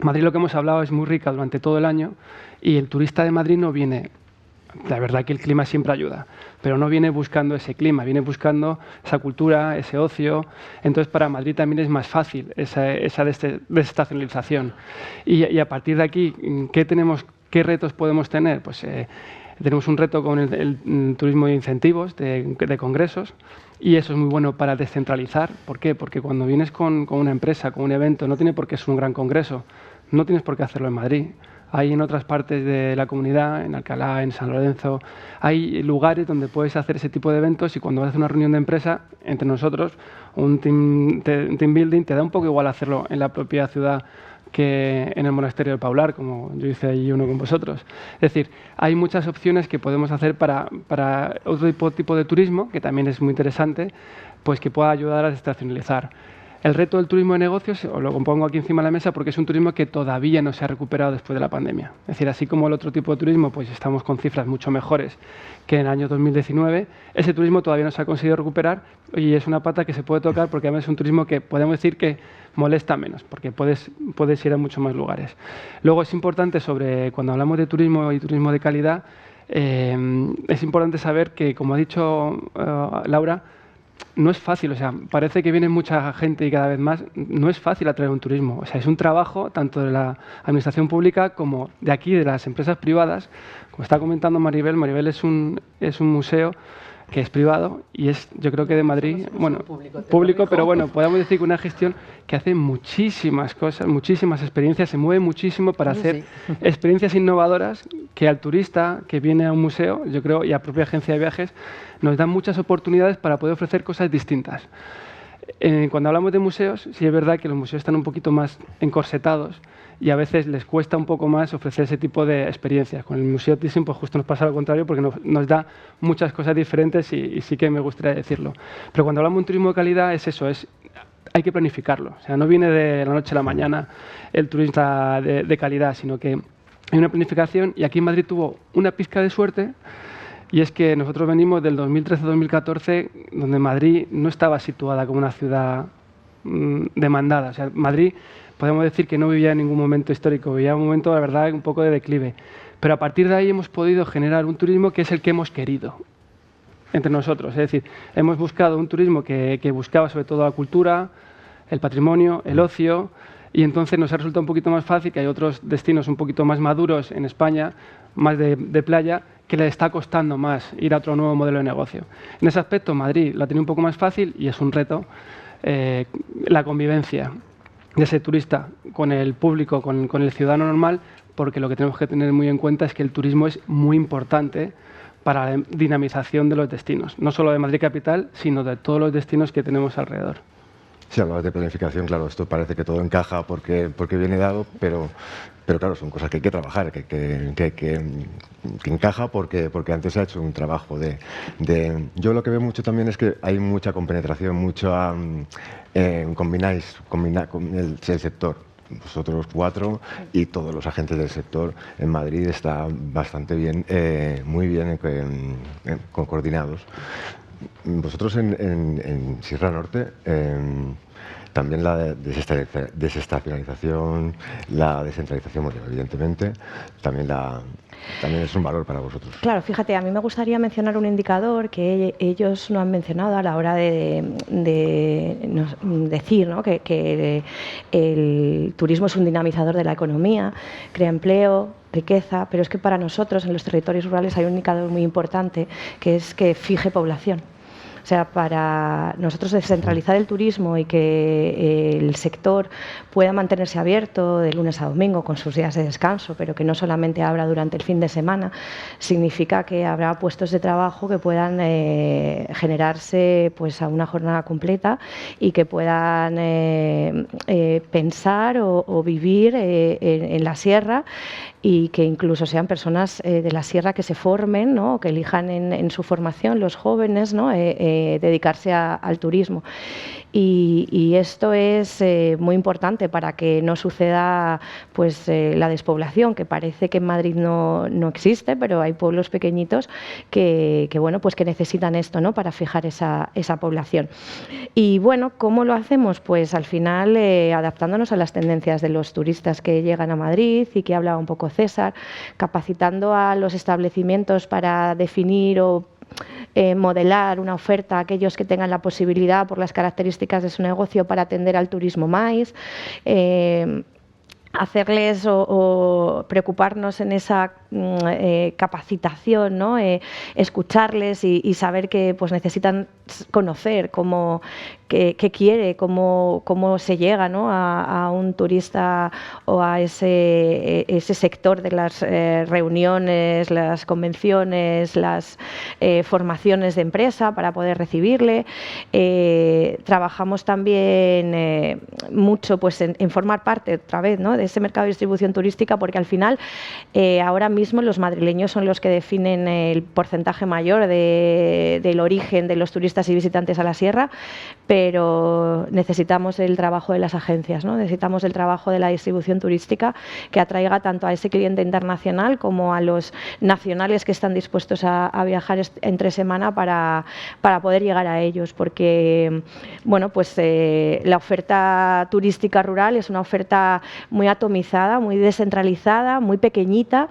Madrid, lo que hemos hablado, es muy rica durante todo el año y el turista de Madrid no viene. La verdad que el clima siempre ayuda, pero no viene buscando ese clima, viene buscando esa cultura, ese ocio. Entonces, para Madrid también es más fácil esa desestacionalización. Y a partir de aquí, ¿qué retos podemos tener? Pues tenemos un reto con el turismo de incentivos, de congresos, y eso es muy bueno para descentralizar. ¿Por qué? Porque cuando vienes con una empresa, con un evento, no tiene por qué ser un gran congreso, no tienes por qué hacerlo en Madrid. Hay en otras partes de la comunidad, en Alcalá, en San Lorenzo, hay lugares donde puedes hacer ese tipo de eventos, y cuando vas a hacer una reunión de empresa entre nosotros, un team building, te da un poco igual hacerlo en la propia ciudad que en el monasterio del Paular, como yo hice allí uno con vosotros. Es decir, hay muchas opciones que podemos hacer para otro tipo de turismo, que también es muy interesante, pues que pueda ayudar a desestacionalizar. El reto del turismo de negocios, os lo pongo aquí encima de la mesa porque es un turismo que todavía no se ha recuperado después de la pandemia. Es decir, así como el otro tipo de turismo, pues estamos con cifras mucho mejores que en el año 2019, ese turismo todavía no se ha conseguido recuperar, y es una pata que se puede tocar porque además es un turismo que podemos decir que molesta menos, porque puedes ir a muchos más lugares. Luego es importante, cuando hablamos de turismo y turismo de calidad, es importante saber que, como ha dicho Laura, no es fácil, o sea, parece que viene mucha gente y cada vez más, no es fácil atraer un turismo. O sea, es un trabajo tanto de la administración pública como de aquí, de las empresas privadas. Como está comentando Maribel es un museo que es privado y es, yo creo que de Madrid, bueno, público, pero bueno, podemos decir que una gestión que hace muchísimas cosas, muchísimas experiencias, se mueve muchísimo para hacer experiencias innovadoras que al turista que viene a un museo, yo creo, y a la propia agencia de viajes, nos dan muchas oportunidades para poder ofrecer cosas distintas. Cuando hablamos de museos, sí es verdad que los museos están un poquito más encorsetados y a veces les cuesta un poco más ofrecer ese tipo de experiencias. Con el Museo Thyssen, pues justo nos pasa lo contrario, porque nos da muchas cosas diferentes y sí que me gustaría decirlo. Pero cuando hablamos de un turismo de calidad es eso, hay que planificarlo. O sea, no viene de la noche a la mañana el turista de calidad, sino que hay una planificación, y aquí en Madrid tuvo una pizca de suerte. Y es que nosotros venimos del 2013-2014, donde Madrid no estaba situada como una ciudad demandada. O sea, Madrid, podemos decir que no vivía en ningún momento histórico, vivía un momento, la verdad, un poco de declive. Pero a partir de ahí hemos podido generar un turismo que es el que hemos querido. entre nosotros. Es decir, hemos buscado un turismo que buscaba sobre todo la cultura, el patrimonio, el ocio, y entonces nos ha resultado un poquito más fácil, que hay otros destinos un poquito más maduros en España, más de playa, que le está costando más ir a otro nuevo modelo de negocio. En ese aspecto, Madrid la tiene un poco más fácil y es un reto la convivencia de ese turista con el público, con el ciudadano normal, porque lo que tenemos que tener muy en cuenta es que el turismo es muy importante para la dinamización de los destinos, no solo de Madrid capital, sino de todos los destinos que tenemos alrededor. Si hablabas de planificación, claro, esto parece que todo encaja porque viene dado, pero claro, son cosas que hay que trabajar, que encaja porque antes se ha hecho un trabajo Yo lo que veo mucho también es que hay mucha compenetración, mucha... combináis el sector. Vosotros 4 y todos los agentes del sector en Madrid está bastante bien, muy bien coordinados. Vosotros en Sierra Norte, también la desestacionalización, la descentralización, bueno, evidentemente, también es un valor para vosotros. Claro, fíjate, a mí me gustaría mencionar un indicador que ellos no han mencionado a la hora de decir, ¿no?, que el turismo es un dinamizador de la economía, crea empleo, riqueza, pero es que para nosotros en los territorios rurales hay un indicador muy importante, que es que fije población. O sea, para nosotros descentralizar el turismo y que el sector pueda mantenerse abierto de lunes a domingo con sus días de descanso, pero que no solamente abra durante el fin de semana, significa que habrá puestos de trabajo que puedan generarse pues a una jornada completa y que puedan pensar o vivir en la sierra, y que incluso sean personas de la sierra que se formen, ¿no?, que elijan en su formación, los jóvenes, ¿no?, dedicarse al turismo. Y esto es muy importante para que no suceda pues la despoblación, que parece que en Madrid no existe, pero hay pueblos pequeñitos que bueno, pues que necesitan esto, ¿no?, para fijar esa población. Y bueno, ¿cómo lo hacemos? Pues al final adaptándonos a las tendencias de los turistas que llegan a Madrid, y que hablaba un poco César, capacitando a los establecimientos para definir o modelar una oferta a aquellos que tengan la posibilidad, por las características de su negocio, para atender al turismo más, hacerles o preocuparnos en esa capacitación, ¿no?, escucharles y saber que pues necesitan conocer qué quiere, cómo se llega, ¿no?, a un turista o a ese sector de las reuniones, las convenciones, las formaciones de empresa para poder recibirle. Trabajamos también mucho pues en formar parte otra vez, ¿no?, de ese mercado de distribución turística, porque al final ahora mismo los madrileños son los que definen el porcentaje mayor del origen de los turistas y visitantes a la sierra, pero necesitamos el trabajo de las agencias, ¿no?, necesitamos el trabajo de la distribución turística, que atraiga tanto a ese cliente internacional como a los nacionales que están dispuestos a viajar entre semana para poder llegar a ellos, porque bueno, pues la oferta turística rural es una oferta muy atomizada, muy descentralizada, muy pequeñita,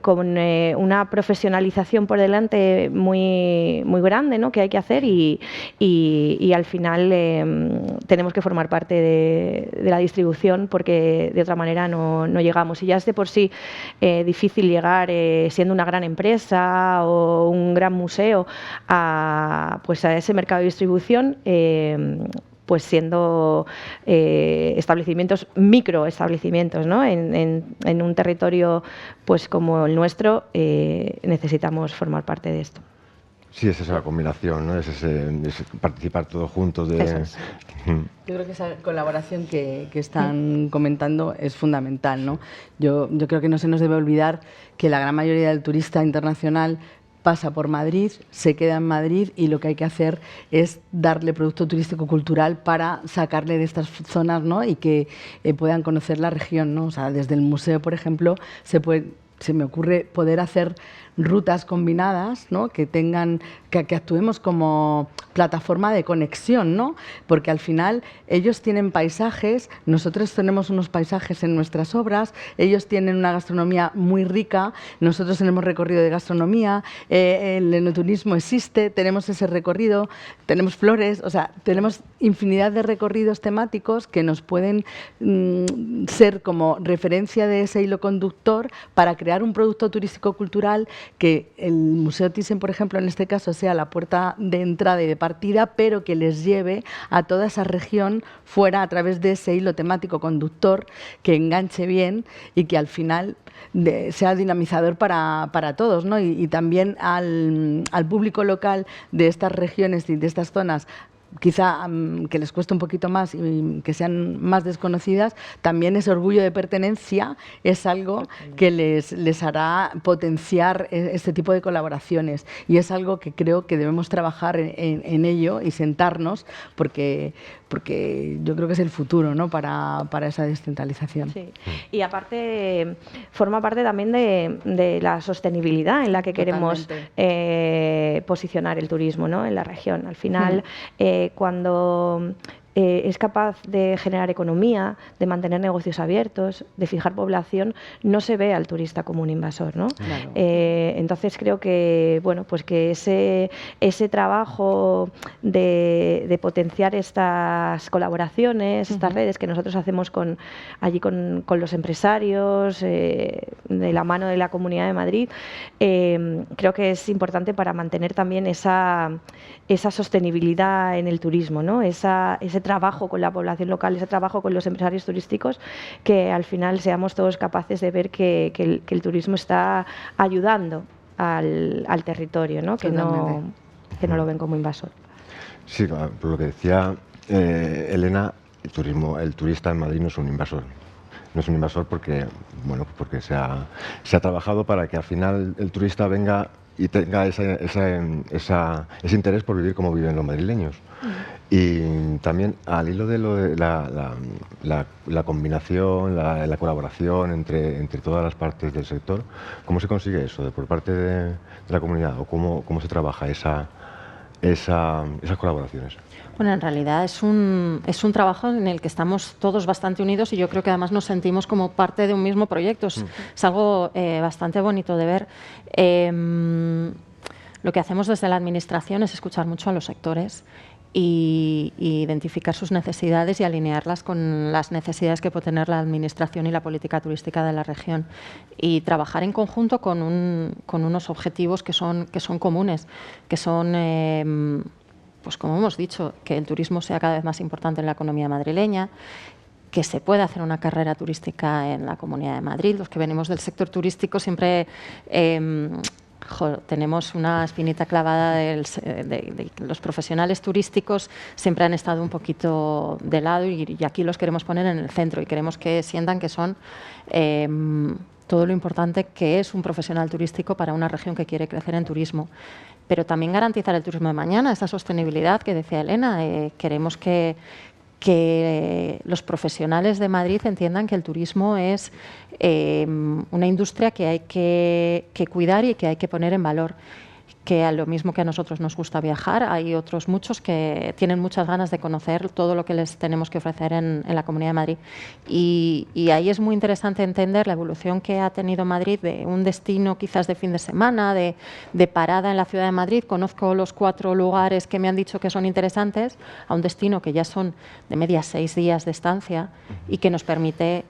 con una profesionalización por delante muy grande, ¿no?, que hay que hacer, y al final tenemos que formar parte de la distribución, porque de otra manera no llegamos. Y ya es de por sí difícil llegar siendo una gran empresa o un gran museo a ese mercado de distribución, pues siendo establecimientos, microestablecimientos, ¿no?, en un territorio pues como el nuestro, necesitamos formar parte de esto. Sí, es esa combinación, ¿no?, es participar todos juntos. Yo creo que esa colaboración que están comentando es fundamental, ¿no? Yo creo que no se nos debe olvidar que la gran mayoría del turista internacional pasa por Madrid, se queda en Madrid, y lo que hay que hacer es darle producto turístico cultural para sacarle de estas zonas, ¿no?, y que puedan conocer la región, ¿no? O sea, desde el museo, por ejemplo, se me ocurre poder hacer rutas combinadas, ¿no? que actuemos como plataforma de conexión, ¿no? Porque al final ellos tienen paisajes, nosotros tenemos unos paisajes en nuestras obras, ellos tienen una gastronomía muy rica, nosotros tenemos recorrido de gastronomía, el enoturismo existe, tenemos ese recorrido, tenemos flores, o sea, tenemos infinidad de recorridos temáticos que nos pueden ser como referencia de ese hilo conductor para crear un producto turístico-cultural que el Museo Thyssen, por ejemplo, en este caso sea la puerta de entrada y de partida, pero que les lleve a toda esa región fuera a través de ese hilo temático conductor que enganche bien y que al final sea dinamizador para todos, ¿no? Y también al público local de estas regiones y de estas zonas, quizá que les cueste un poquito más y que sean más desconocidas, también ese orgullo de pertenencia es algo que les hará potenciar este tipo de colaboraciones, y es algo que creo que debemos trabajar en ello y sentarnos porque yo creo que es el futuro, ¿no? para esa descentralización. Sí. Y aparte, forma parte también de la sostenibilidad en la que queremos posicionar el turismo, ¿no? en la región. Al final, cuando es capaz de generar economía, de mantener negocios abiertos, de fijar población, no se ve al turista como un invasor, ¿no? Claro. Entonces creo que, bueno, pues que ese trabajo de potenciar estas colaboraciones, estas redes que nosotros hacemos allí con los empresarios, de la mano de la Comunidad de Madrid, creo que es importante para mantener también esa sostenibilidad en el turismo, ¿no? Ese trabajo con la población local, ese trabajo con los empresarios turísticos, que al final seamos todos capaces de ver que el turismo está ayudando al territorio, ¿no? Que no lo ven como invasor. Sí, por lo que decía Elena, el turista en Madrid no es un invasor. No es un invasor porque se ha trabajado para que al final el turista venga y tenga ese interés por vivir como viven los madrileños. Y también al hilo de la combinación, la colaboración entre todas las partes del sector, ¿cómo se consigue eso por parte de la comunidad? ¿O cómo se trabaja esas colaboraciones? Bueno, en realidad es un trabajo en el que estamos todos bastante unidos y yo creo que además nos sentimos como parte de un mismo proyecto. Es algo bastante bonito de ver. Lo que hacemos desde la Administración es escuchar mucho a los sectores y identificar sus necesidades y alinearlas con las necesidades que puede tener la Administración y la política turística de la región, y trabajar en conjunto con unos objetivos que son comunes, que son pues como hemos dicho, que el turismo sea cada vez más importante en la economía madrileña, que se pueda hacer una carrera turística en la Comunidad de Madrid. Los que venimos del sector turístico siempre tenemos una espinita clavada de los profesionales turísticos, siempre han estado un poquito de lado y aquí los queremos poner en el centro y queremos que sientan que son todo lo importante que es un profesional turístico para una región que quiere crecer en turismo. Pero también garantizar el turismo de mañana, esa sostenibilidad que decía Elena. Queremos que los profesionales de Madrid entiendan que el turismo es una industria que hay que cuidar y que hay que poner en valor. Que a lo mismo que a nosotros nos gusta viajar, hay otros muchos que tienen muchas ganas de conocer todo lo que les tenemos que ofrecer en la Comunidad de Madrid. Y ahí es muy interesante entender la evolución que ha tenido Madrid de un destino quizás de fin de semana, de parada en la ciudad de Madrid. Conozco los 4 lugares que me han dicho que son interesantes, a un destino que ya son de media 6 días de estancia y que nos permite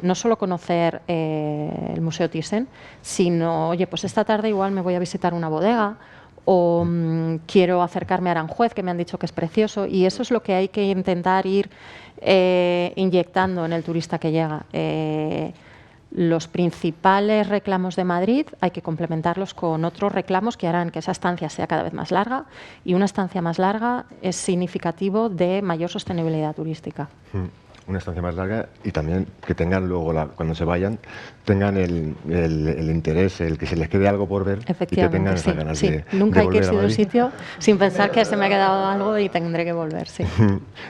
no solo conocer el Museo Thyssen, sino, oye, pues esta tarde igual me voy a visitar una bodega, o quiero acercarme a Aranjuez, que me han dicho que es precioso, y eso es lo que hay que intentar ir inyectando en el turista que llega. Los principales reclamos de Madrid hay que complementarlos con otros reclamos que harán que esa estancia sea cada vez más larga, y una estancia más larga es significativo de mayor sostenibilidad turística. una estancia más larga y también que tengan luego, cuando se vayan, tengan el interés, el que se les quede algo por ver y que tengan esas ganas de Nunca hay que irse de un Madrid. sitio sin pensar que se me ha quedado algo y tendré que volver, sí.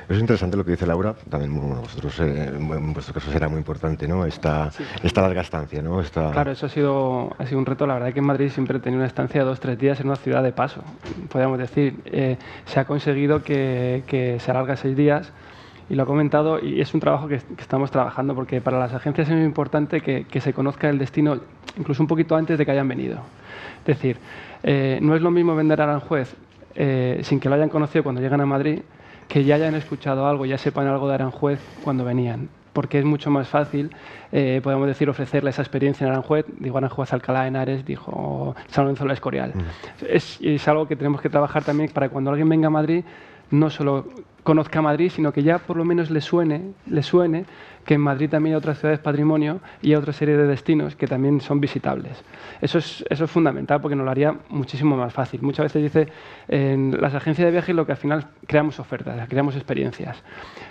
Es interesante lo que dice Laura, también bueno, vosotros, en vuestro caso será muy importante, ¿no? Esta larga estancia, ¿no? Claro, eso ha sido un reto. La verdad que en Madrid siempre he tenido una estancia de 2-3 días en una ciudad de paso, podríamos decir. Se ha conseguido que se alargue a 6 días. Y lo he comentado, y es un trabajo que estamos trabajando, porque para las agencias es muy importante que se conozca el destino incluso un poquito antes de que hayan venido. Es decir, no es lo mismo vender a Aranjuez sin que lo hayan conocido cuando llegan a Madrid, que ya hayan escuchado algo, ya sepan algo de Aranjuez cuando venían. Porque es mucho más fácil, podemos decir, ofrecerle esa experiencia en Aranjuez, digo Aranjuez, Alcalá de Henares, dijo San Lorenzo de la Escorial. Es algo que tenemos que trabajar también para que cuando alguien venga a Madrid no solo conozca Madrid, sino que ya por lo menos le suene que en Madrid también hay otras ciudades patrimonio y hay otra serie de destinos que también son visitables. Eso es fundamental porque nos lo haría muchísimo más fácil. Muchas veces dice, en las agencias de viajes lo que al final creamos ofertas, creamos experiencias.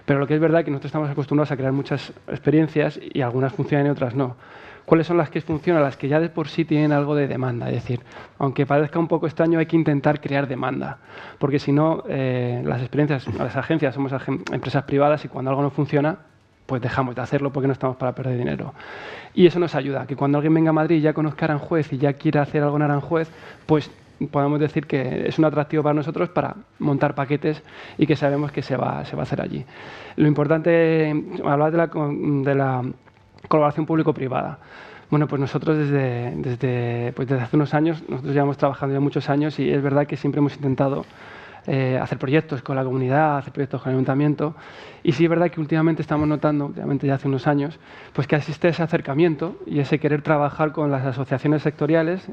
Pero lo que es verdad es que nosotros estamos acostumbrados a crear muchas experiencias y algunas funcionan y otras no. ¿Cuáles son las que funcionan? Las que ya de por sí tienen algo de demanda. Es decir, aunque parezca un poco extraño, hay que intentar crear demanda. Porque si no, las agencias somos empresas privadas y cuando algo no funciona, pues dejamos de hacerlo porque no estamos para perder dinero. Y eso nos ayuda, que cuando alguien venga a Madrid y ya conozca Aranjuez y ya quiera hacer algo en Aranjuez, pues podemos decir que es un atractivo para nosotros para montar paquetes y que sabemos que se va a hacer allí. Lo importante, hablar de la colaboración público-privada. Bueno, pues nosotros desde hace unos años, nosotros llevamos trabajando ya muchos años y es verdad que siempre hemos intentado hacer proyectos con la comunidad, hacer proyectos con el ayuntamiento. Y sí es verdad que últimamente estamos notando, últimamente ya hace unos años, pues que existe ese acercamiento y ese querer trabajar con las asociaciones sectoriales,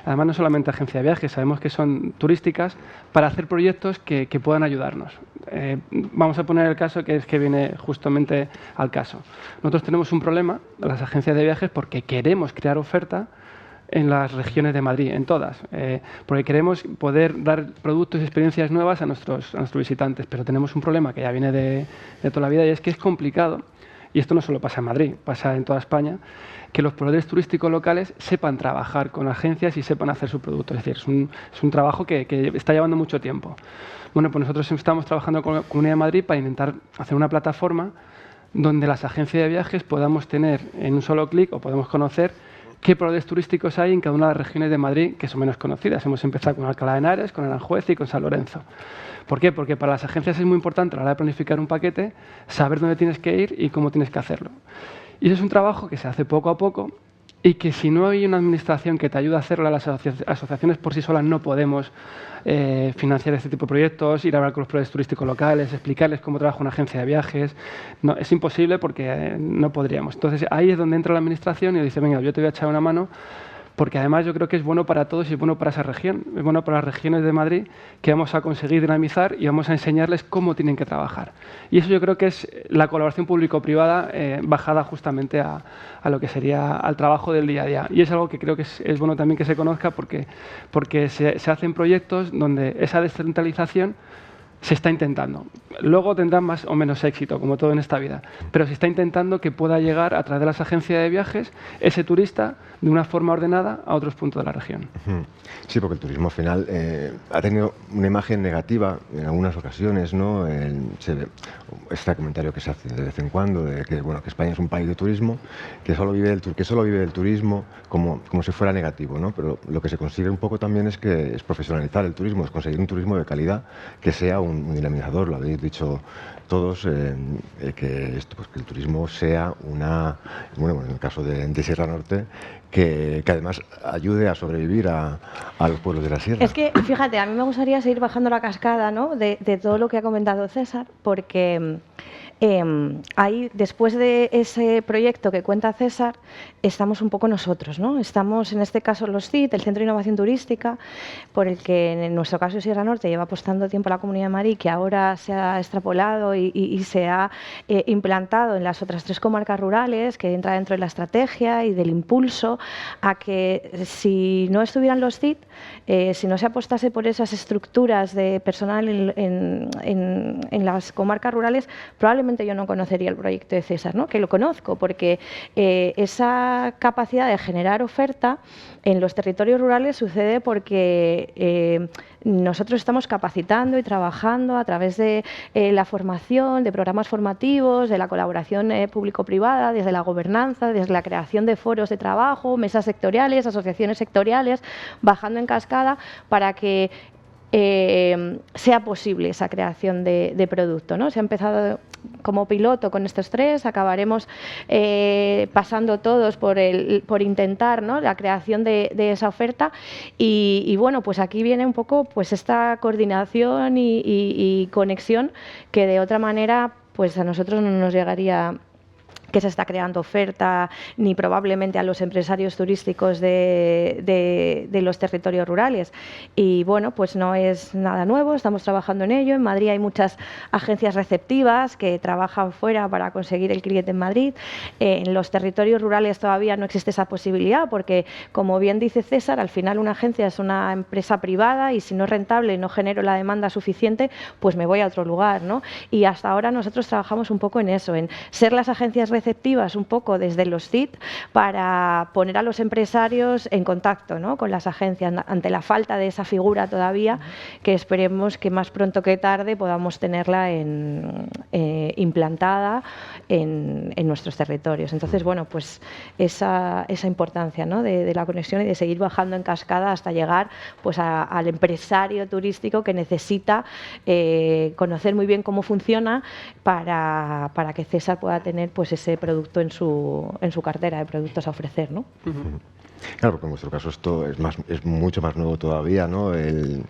además no solamente agencias de viajes, sabemos que son turísticas, para hacer proyectos que puedan ayudarnos. Vamos a poner el caso que viene justamente al caso. Nosotros tenemos un problema, las agencias de viajes, porque queremos crear oferta en las regiones de Madrid, en todas, porque queremos poder dar productos y experiencias nuevas a nuestros visitantes, pero tenemos un problema que ya viene de toda la vida y es que es complicado, y esto no solo pasa en Madrid, pasa en toda España, que los proveedores turísticos locales sepan trabajar con agencias y sepan hacer su producto. Es decir, es un trabajo que está llevando mucho tiempo. Bueno, pues nosotros estamos trabajando con la Comunidad de Madrid para intentar hacer una plataforma donde las agencias de viajes podamos tener en un solo clic o podemos conocer qué proveedores turísticos hay en cada una de las regiones de Madrid que son menos conocidas. Hemos empezado con Alcalá de Henares, con Aranjuez y con San Lorenzo. ¿Por qué? Porque para las agencias es muy importante a la hora de planificar un paquete saber dónde tienes que ir y cómo tienes que hacerlo. Y eso es un trabajo que se hace poco a poco y que si no hay una administración que te ayude a hacerlo, las asociaciones por sí solas no podemos financiar este tipo de proyectos, ir a hablar con los proveedores turísticos locales, explicarles cómo trabaja una agencia de viajes. No, es imposible porque no podríamos. Entonces ahí es donde entra la administración y dice, venga, yo te voy a echar una mano, porque además yo creo que es bueno para todos y es bueno para esa región, es bueno para las regiones de Madrid que vamos a conseguir dinamizar y vamos a enseñarles cómo tienen que trabajar. Y eso yo creo que es la colaboración público-privada bajada justamente a lo que sería al trabajo del día a día. Y es algo que creo que es bueno también que se conozca porque se hacen proyectos donde esa descentralización se está intentando. Luego tendrán más o menos éxito, como todo en esta vida, pero se está intentando que pueda llegar a través de las agencias de viajes ese turista de una forma ordenada a otros puntos de la región. Sí, porque el turismo al final ha tenido una imagen negativa en algunas ocasiones, ¿no? Este comentario que se hace de vez en cuando de que, bueno, que España es un país de turismo, que solo vive del turismo como si fuera negativo, ¿no? Pero lo que se consigue un poco también es profesionalizar el turismo, es conseguir un turismo de calidad que sea un dinamizador, lo habéis dicho todos, que el turismo sea bueno, en el caso de Sierra Norte, que además ayude a sobrevivir a los pueblos de la sierra. Es que, fíjate, a mí me gustaría seguir bajando la cascada, ¿no? de todo lo que ha comentado César, porque ahí, después de ese proyecto que cuenta César, estamos un poco nosotros, ¿no? Estamos, en este caso, los CIT, el Centro de Innovación Turística, por el que en nuestro caso Sierra Norte lleva apostando tiempo a la Comunidad de Madrid, que ahora se ha extrapolado y se ha implantado en las otras 3 comarcas rurales, que entra dentro de la estrategia y del impulso a que si no estuvieran los CIT, si no se apostase por esas estructuras de personal en las comarcas rurales, probablemente probablemente yo no conocería el proyecto de César, ¿no? Que lo conozco, porque esa capacidad de generar oferta en los territorios rurales sucede porque nosotros estamos capacitando y trabajando a través de la formación, de programas formativos, de la colaboración público-privada, desde la gobernanza, desde la creación de foros de trabajo, mesas sectoriales, asociaciones sectoriales, bajando en cascada para que sea posible esa creación de producto, ¿no? Se ha empezado como piloto con estos 3, acabaremos pasando todos por intentar, ¿no?, la creación de esa oferta y bueno, pues aquí viene un poco pues esta coordinación y conexión que de otra manera pues a nosotros no nos llegaría que se está creando oferta, ni probablemente a los empresarios turísticos de los territorios rurales. Y bueno, pues no es nada nuevo, estamos trabajando en ello. En Madrid hay muchas agencias receptivas que trabajan fuera para conseguir el cliente en Madrid. En los territorios rurales todavía no existe esa posibilidad porque, como bien dice César, al final una agencia es una empresa privada y si no es rentable y no genero la demanda suficiente, pues me voy a otro lugar, ¿no? Y hasta ahora nosotros trabajamos un poco en eso, en ser las agencias receptivas un poco desde los CIT para poner a los empresarios en contacto, ¿no?, con las agencias ante la falta de esa figura todavía, que esperemos que más pronto que tarde podamos tenerla implantada en nuestros territorios. Entonces, bueno, pues esa importancia, ¿no?, de la conexión y de seguir bajando en cascada hasta llegar pues al empresario turístico que necesita conocer muy bien cómo funciona para que César pueda tener pues ese producto en su cartera de productos a ofrecer, ¿no? Claro, porque en vuestro caso esto es mucho más nuevo todavía, ¿no? El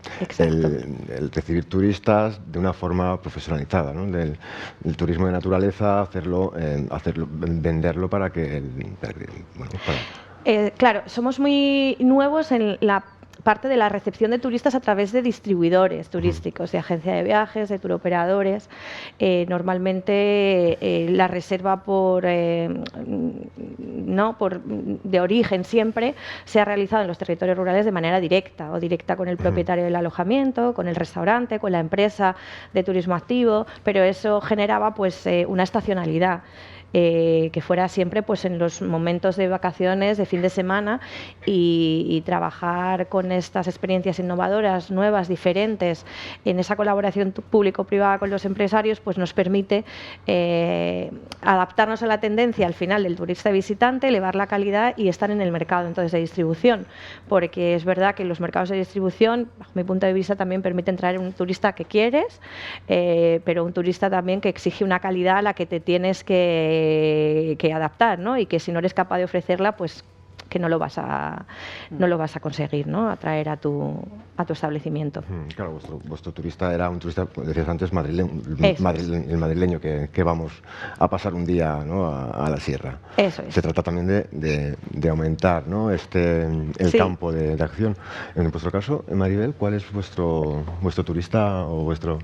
recibir turistas de una forma profesionalizada, ¿no? Del turismo de naturaleza, venderlo para que claro, somos muy nuevos en la parte de la recepción de turistas a través de distribuidores turísticos, de agencia de viajes, de turoperadores. Normalmente la reserva de origen siempre se ha realizado en los territorios rurales de manera directa o directa con el propietario del alojamiento, con el restaurante, con la empresa de turismo activo, pero eso generaba pues una estacionalidad. Que fuera siempre pues en los momentos de vacaciones, de fin de semana y trabajar con estas experiencias innovadoras, nuevas, diferentes, en esa colaboración público-privada con los empresarios, pues nos permite adaptarnos a la tendencia al final del turista visitante, elevar la calidad y estar en el mercado entonces de distribución, porque es verdad que los mercados de distribución, bajo mi punto de vista, también permiten traer un turista que quieres, pero un turista también que exige una calidad a la que te tienes que adaptar, ¿no? Y que si no eres capaz de ofrecerla, pues que no lo vas a conseguir, ¿no?, atraer a tu establecimiento. Claro, vuestro turista era un turista, decías antes, el madrileño que vamos a pasar un día, ¿no?, a la sierra. Eso es. Se trata también de aumentar, ¿no?, el campo de acción. En vuestro caso, Maribel, ¿cuál es vuestro turista o vuestro...?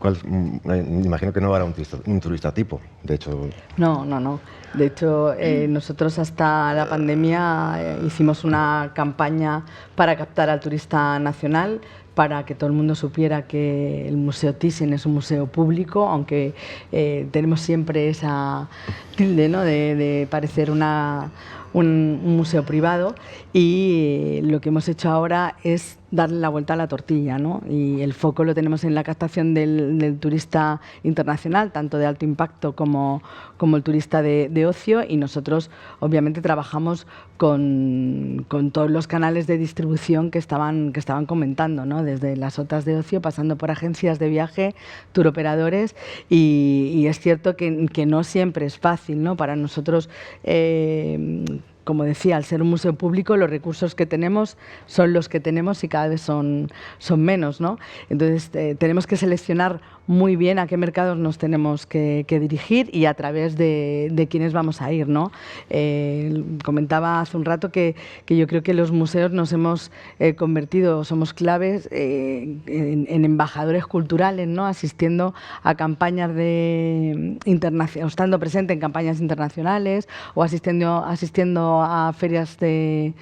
Imagino que no era un turista tipo, de hecho... No. De hecho, nosotros hasta la pandemia hicimos una campaña para captar al turista nacional, para que todo el mundo supiera que el Museo Thyssen es un museo público, aunque tenemos siempre esa tilde, ¿no?, de parecer un museo privado, y lo que hemos hecho ahora es darle la vuelta a la tortilla, ¿no? Y el foco lo tenemos en la captación del turista internacional, tanto de alto impacto como el turista de ocio, y nosotros obviamente trabajamos con todos los canales de distribución que estaban comentando, ¿no?, desde las OTAs de ocio, pasando por agencias de viaje, turoperadores, y es cierto que no siempre es fácil, ¿no? Para nosotros, como decía, al ser un museo público, los recursos que tenemos son los que tenemos y cada vez son menos, ¿no? Entonces, tenemos que seleccionar muy bien a qué mercados nos tenemos que dirigir y a través de quiénes vamos a ir, ¿no? Comentaba hace un rato que yo creo que los museos nos hemos convertido, somos claves en embajadores culturales, ¿no?, asistiendo a campañas o estando presente en campañas internacionales o asistiendo a ferias de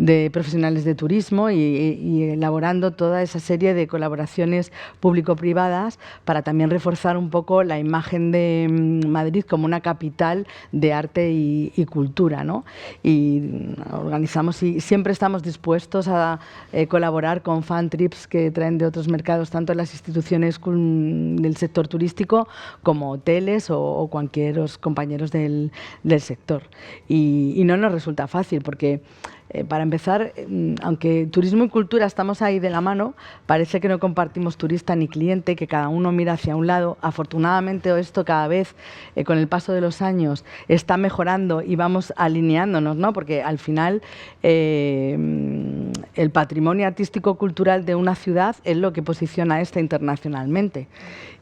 de profesionales de turismo y elaborando toda esa serie de colaboraciones público-privadas para también reforzar un poco la imagen de Madrid como una capital de arte y cultura, ¿no? Y organizamos y siempre estamos dispuestos a colaborar con fan trips que traen de otros mercados, tanto las instituciones del sector turístico como hoteles o cualquier compañeros del sector. Y no nos resulta fácil porque para empezar, aunque turismo y cultura estamos ahí de la mano, parece que no compartimos turista ni cliente, que cada uno mira hacia un lado. Afortunadamente esto cada vez, con el paso de los años, está mejorando y vamos alineándonos, ¿no? Porque al final el patrimonio artístico-cultural de una ciudad es lo que posiciona a esta internacionalmente.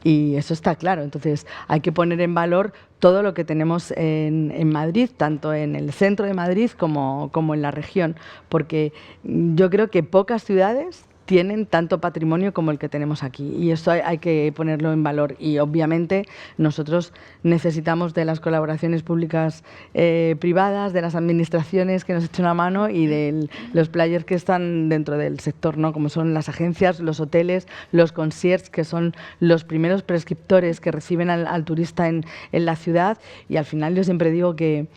Y eso está claro. Entonces hay que poner en valor todo lo que tenemos en Madrid, tanto en el centro de Madrid como en la región, porque yo creo que pocas ciudades tienen tanto patrimonio como el que tenemos aquí y esto hay que ponerlo en valor y obviamente nosotros necesitamos de las colaboraciones públicas privadas, de las administraciones que nos echen una mano y de los players que están dentro del sector, ¿no? Como son las agencias, los hoteles, los concierts, que son los primeros prescriptores que reciben al turista en la ciudad y al final yo siempre digo que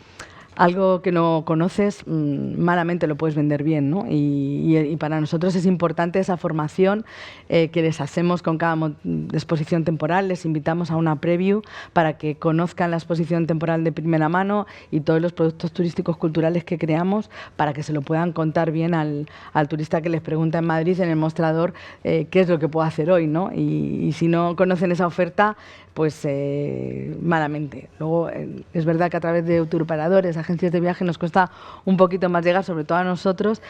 algo que no conoces, malamente lo puedes vender bien, ¿no? Y para nosotros es importante esa formación que les hacemos con cada exposición temporal. Les invitamos a una preview para que conozcan la exposición temporal de primera mano y todos los productos turísticos culturales que creamos para que se lo puedan contar bien al turista que les pregunta en Madrid, en el mostrador, qué es lo que puedo hacer hoy, ¿no? Y si no conocen esa oferta, pues malamente. Luego, es verdad que a través de turoperadores, agencias de viaje, nos cuesta un poquito más llegar, sobre todo a nosotros,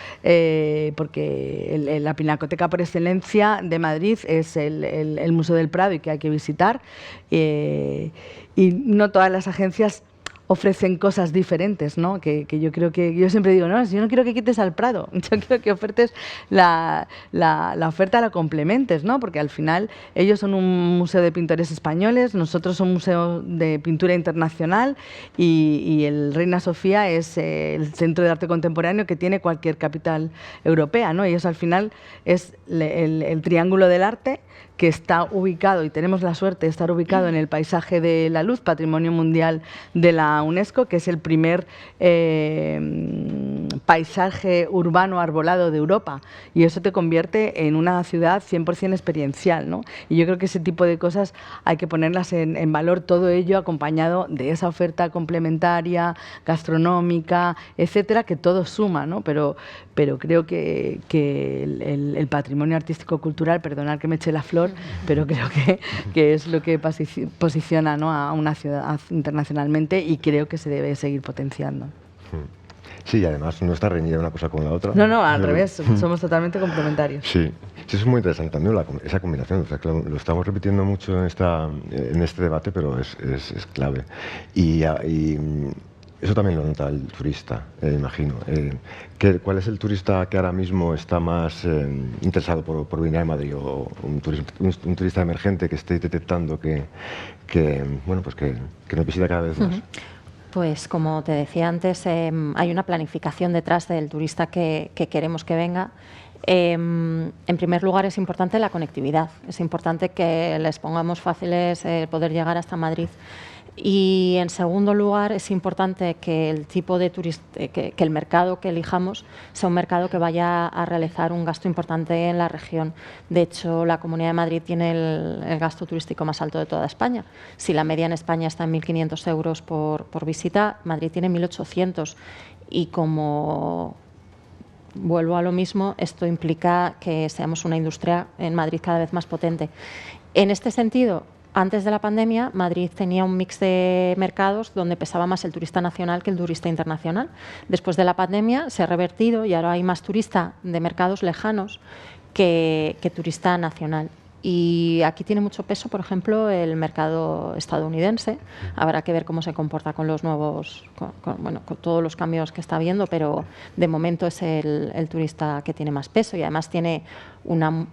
porque la pinacoteca por excelencia de Madrid es el Museo del Prado y que hay que visitar. Y no todas las agencias ofrecen cosas diferentes, ¿no? Que yo creo que, yo siempre digo, no, yo no quiero que quites al Prado, yo quiero que ofertes la oferta, la complementes, ¿no? Porque al final ellos son un museo de pintores españoles, nosotros somos un museo de pintura internacional y el Reina Sofía es el centro de arte contemporáneo que tiene cualquier capital europea, ¿no? Y eso al final es el triángulo del arte que está ubicado, y tenemos la suerte de estar ubicado en el paisaje de la luz, Patrimonio Mundial de la UNESCO, que es el primer paisaje urbano arbolado de Europa, y eso te convierte en una ciudad 100% experiencial, ¿no? Y yo creo que ese tipo de cosas hay que ponerlas en valor, todo ello acompañado de esa oferta complementaria, gastronómica, etcétera, que todo suma, ¿no? Pero creo que el patrimonio artístico-cultural, perdonad que me eche la flor, pero creo que es lo que posiciona, ¿no?, a una ciudad internacionalmente y creo que se debe seguir potenciando. Sí, y además no está reñida una cosa con la otra. No, al revés, somos totalmente complementarios. Sí, eso es muy interesante también, esa combinación. O sea, lo estamos repitiendo mucho en este debate, pero es clave. Y eso también lo nota el turista, imagino. ¿Cuál es el turista que ahora mismo está más interesado por venir a Madrid? ¿O un turista emergente que esté detectando que nos visita cada vez más? Pues como te decía antes, hay una planificación detrás del turista que queremos que venga. En primer lugar, es importante la conectividad. Es importante que les pongamos fáciles poder llegar hasta Madrid. Y en segundo lugar, es importante que el tipo de que el mercado que elijamos sea un mercado que vaya a realizar un gasto importante en la región. De hecho, la Comunidad de Madrid tiene el gasto turístico más alto de toda España. Si la media en España está en 1.500 euros por visita, Madrid tiene 1.800. Y como vuelvo a lo mismo, esto implica que seamos una industria en Madrid cada vez más potente. En este sentido, antes de la pandemia, Madrid tenía un mix de mercados donde pesaba más el turista nacional que el turista internacional. Después de la pandemia se ha revertido y ahora hay más turista de mercados lejanos que turista nacional. Y aquí tiene mucho peso, por ejemplo, el mercado estadounidense. Habrá que ver cómo se comporta con los nuevos, con todos los cambios que está habiendo, pero de momento es el turista que tiene más peso y además tiene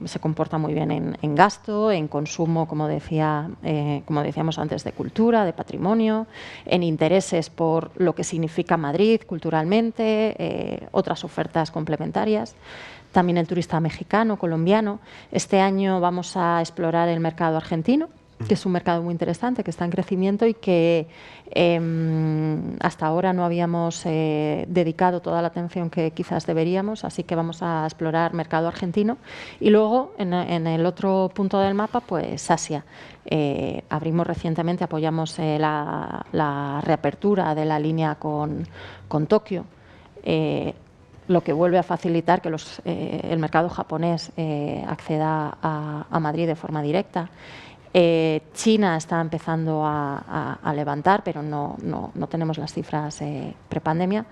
se comporta muy bien en gasto, en consumo, como decíamos antes, de cultura, de patrimonio, en intereses por lo que significa Madrid culturalmente, otras ofertas complementarias. También el turista mexicano, colombiano. Este año vamos a explorar el mercado argentino, que es un mercado muy interesante, que está en crecimiento y que hasta ahora no habíamos dedicado toda la atención que quizás deberíamos, así que vamos a explorar mercado argentino. Y luego, en el otro punto del mapa, pues Asia. Abrimos recientemente, apoyamos la reapertura de la línea con Tokio, lo que vuelve a facilitar que el mercado japonés acceda a Madrid de forma directa. China está empezando a levantar, pero no tenemos las cifras prepandemia.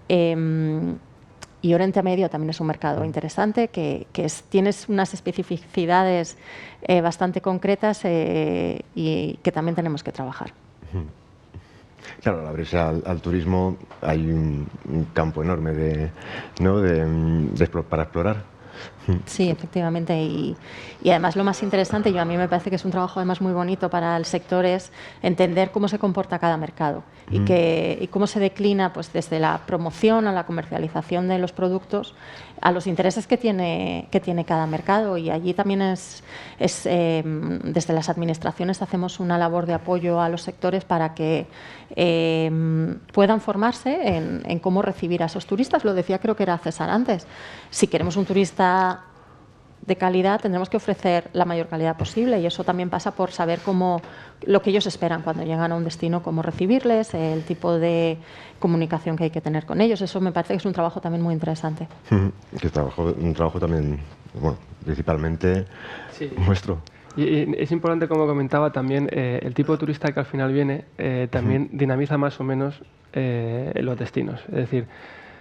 Y Oriente Medio también es un mercado interesante que tienes unas especificidades bastante concretas y que también tenemos que trabajar. Claro, al abrirse al turismo hay un campo enorme para explorar. Sí, efectivamente. Y además lo más interesante, a mí me parece que es un trabajo además muy bonito para el sector, es entender cómo se comporta cada mercado y cómo se declina, pues, desde la promoción a la comercialización de los productos a los intereses que tiene cada mercado. Y allí también desde las administraciones hacemos una labor de apoyo a los sectores para que puedan formarse en cómo recibir a esos turistas. Lo decía, creo que era César antes. Si queremos un turista de calidad, tendremos que ofrecer la mayor calidad posible, y eso también pasa por saber lo que ellos esperan cuando llegan a un destino, cómo recibirles, el tipo de comunicación que hay que tener con ellos. Eso me parece que es un trabajo también muy interesante. Un trabajo también, bueno, principalmente nuestro. Y es importante, como comentaba también, el tipo de turista que al final viene también dinamiza más o menos los destinos. Es decir,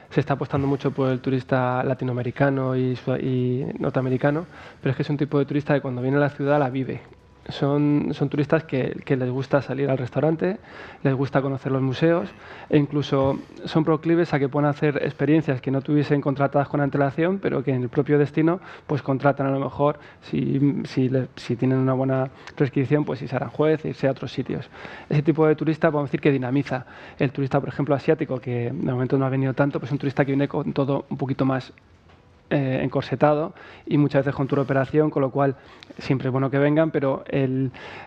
se está apostando mucho por el turista latinoamericano y norteamericano, pero es que es un tipo de turista que cuando viene a la ciudad la vive. Son turistas que les gusta salir al restaurante, les gusta conocer los museos e incluso son proclives a que puedan hacer experiencias que no tuviesen contratadas con antelación, pero que en el propio destino pues contratan a lo mejor, si tienen una buena prescripción, pues irse a Aranjuez, irse a otros sitios. Ese tipo de turista podemos decir que dinamiza. El turista, por ejemplo, asiático, que de momento no ha venido tanto, pues es un turista que viene con todo un poquito más encorsetado y muchas veces con tour operación, con lo cual siempre es bueno que vengan, pero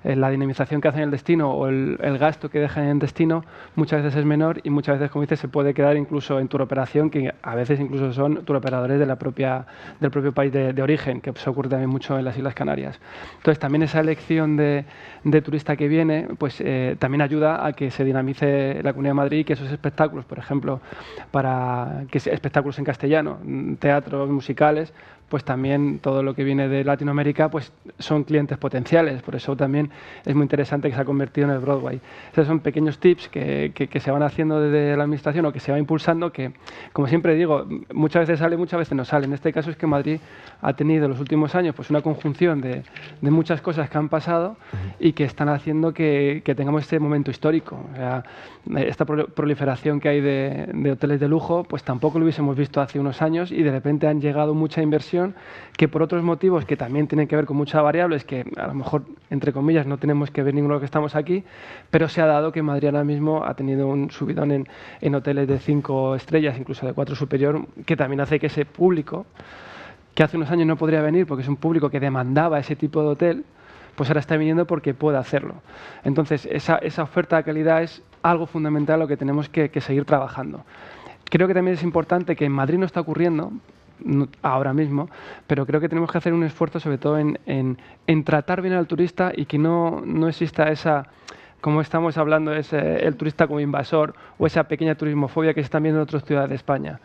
la dinamización que hacen en el destino o el gasto que dejan en el destino muchas veces es menor y muchas veces, como dices, se puede quedar incluso en tour operación, que a veces incluso son tour operadores del propio país de origen, que se ocurre también mucho en las Islas Canarias. Entonces también esa elección de turista que viene pues también ayuda a que se dinamice la Comunidad de Madrid y que esos espectáculos, por ejemplo, espectáculos en castellano, teatro, musicales, pues también todo lo que viene de Latinoamérica pues son clientes potenciales. Por eso también es muy interesante que se ha convertido en el Broadway. Esos son pequeños tips que se van haciendo desde la administración o que se va impulsando, que, como siempre digo, muchas veces sale, muchas veces no sale. En este caso es que Madrid ha tenido en los últimos años pues una conjunción de muchas cosas que han pasado y que están haciendo que tengamos este momento histórico. O sea, esta proliferación que hay de hoteles de lujo, pues tampoco lo hubiésemos visto hace unos años, y de repente han llegado mucha inversión que por otros motivos que también tienen que ver con muchas variables que a lo mejor, entre comillas, no tenemos que ver ninguno de los que estamos aquí, pero se ha dado que Madrid ahora mismo ha tenido un subidón en hoteles de 5 estrellas, incluso de 4 superior, que también hace que ese público, que hace unos años no podría venir porque es un público que demandaba ese tipo de hotel, pues ahora está viniendo porque puede hacerlo. Entonces, esa oferta de calidad es algo fundamental, lo que tenemos que seguir trabajando. Creo que también es importante, que en Madrid no está ocurriendo ahora mismo, pero creo que tenemos que hacer un esfuerzo sobre todo en tratar bien al turista y que no exista esa, como estamos hablando, el turista como invasor o esa pequeña turismofobia que se está viendo en otras ciudades de España.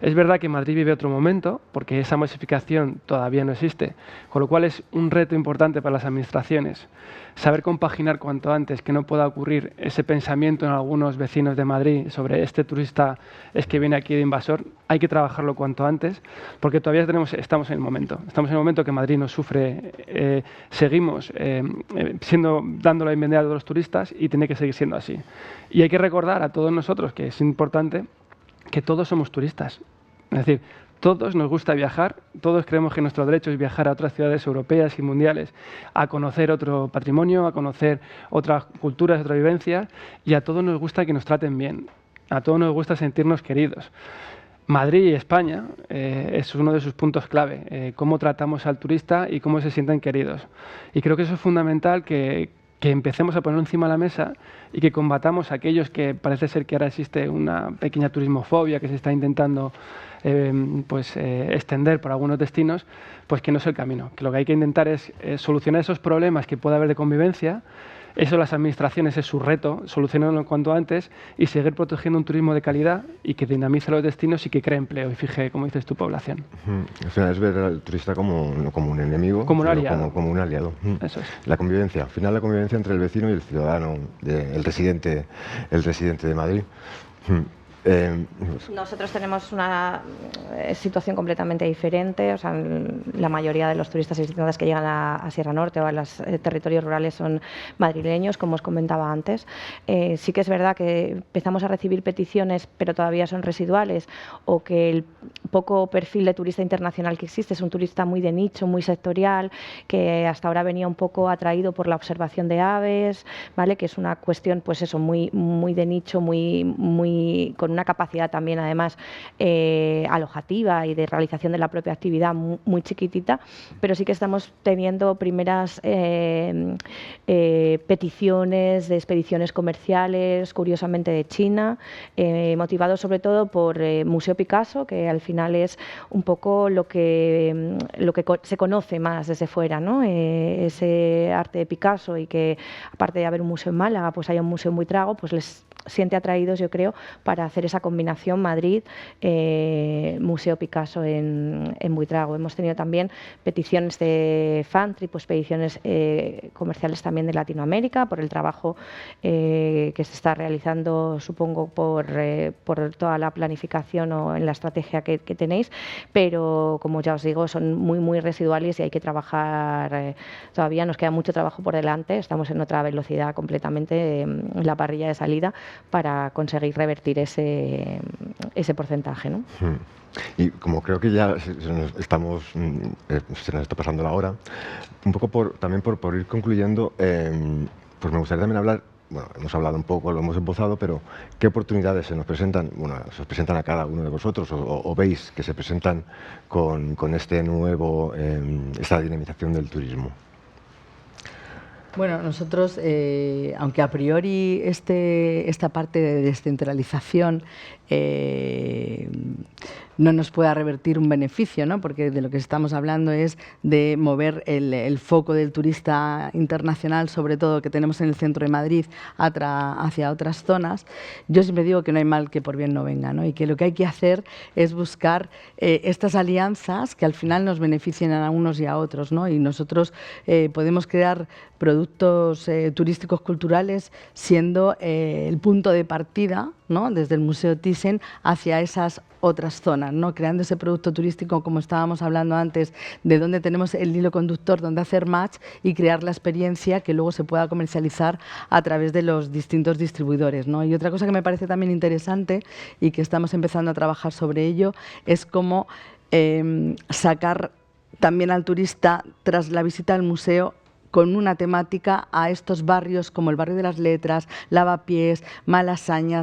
Es verdad que Madrid vive otro momento, porque esa masificación todavía no existe, con lo cual es un reto importante para las administraciones saber compaginar cuanto antes, que no pueda ocurrir ese pensamiento en algunos vecinos de Madrid sobre este turista es que viene aquí de invasor. Hay que trabajarlo cuanto antes, porque todavía estamos en el momento que Madrid nos sufre, seguimos dando la bienvenida a los turistas y tiene que seguir siendo así. Y hay que recordar a todos nosotros que es importante que todos somos turistas. Es decir, Todos nos gusta viajar, todos creemos que nuestro derecho es viajar a otras ciudades europeas y mundiales, a conocer otro patrimonio, a conocer otras culturas, otras vivencias, y a todos nos gusta que nos traten bien, a todos nos gusta sentirnos queridos. Madrid y España es uno de sus puntos clave, cómo tratamos al turista y cómo se sienten queridos. Y creo que eso es fundamental, que empecemos a ponerlo encima de la mesa y que combatamos a aquellos que parece ser que ahora existe una pequeña turismofobia que se está intentando extender por algunos destinos, pues que no es el camino. Que lo que hay que intentar es solucionar esos problemas que pueda haber de convivencia. Eso las administraciones es su reto, solucionarlo cuanto antes y seguir protegiendo un turismo de calidad y que dinamice los destinos y que cree empleo y fije, como dices, tu población. Al final es ver al turista no como un enemigo, como un sino aliado. Como un aliado. Eso es. La convivencia, al final la convivencia entre el vecino y el ciudadano, el residente de Madrid. Nosotros tenemos una situación completamente diferente. O sea, la mayoría de los turistas y visitantes que llegan a Sierra Norte o a los territorios rurales son madrileños, como os comentaba antes. Sí que es verdad que empezamos a recibir peticiones, pero todavía son residuales, o que el poco perfil de turista internacional que existe es un turista muy de nicho, muy sectorial, que hasta ahora venía un poco atraído por la observación de aves, ¿vale? Que es una cuestión, pues eso, muy de nicho, muy con una capacidad también, además, alojativa y de realización de la propia actividad muy chiquitita, pero sí que estamos teniendo primeras peticiones de expediciones comerciales, curiosamente de China, motivados sobre todo por Museo Picasso, que al final es un poco lo que se conoce más desde fuera, ¿no? Ese arte de Picasso, y que aparte de haber un museo en Málaga, pues haya un museo en Buitrago, pues les siente atraídos, yo creo, para hacer esa combinación Madrid, Museo Picasso en Buitrago. Hemos tenido también peticiones de fan-trip, expediciones comerciales también de Latinoamérica, por el trabajo que se está realizando, supongo, por toda la planificación o en la estrategia que tenéis, pero como ya os digo, son muy residuales y hay que trabajar, todavía nos queda mucho trabajo por delante, estamos en otra velocidad completamente en la parrilla de salida para conseguir revertir ese porcentaje, ¿no? Y como creo que ya se nos está pasando la hora, un poco también por ir concluyendo, pues me gustaría también hablar, bueno, hemos hablado un poco, lo hemos esbozado, pero ¿qué oportunidades se nos presentan? Bueno, se os presentan a cada uno de vosotros o veis que se presentan con esta dinamización del turismo? Bueno, nosotros, aunque a priori esta parte de descentralización no nos pueda revertir un beneficio, ¿no? Porque de lo que estamos hablando es de mover el foco del turista internacional, sobre todo que tenemos en el centro de Madrid, hacia otras zonas. Yo siempre digo que no hay mal que por bien no venga, ¿no? Y que lo que hay que hacer es buscar estas alianzas que al final nos beneficien a unos y a otros, ¿no? Y nosotros podemos crear productos turísticos culturales siendo el punto de partida, ¿no? Desde el Museo Thyssen hacia esas otras zonas, ¿no? Creando ese producto turístico, como estábamos hablando antes, de donde tenemos el hilo conductor, donde hacer match y crear la experiencia que luego se pueda comercializar a través de los distintos distribuidores, ¿no? Y otra cosa que me parece también interesante y que estamos empezando a trabajar sobre ello es cómo sacar también al turista, tras la visita al museo, con una temática a estos barrios como el barrio de las Letras, Lavapiés, Malasaña,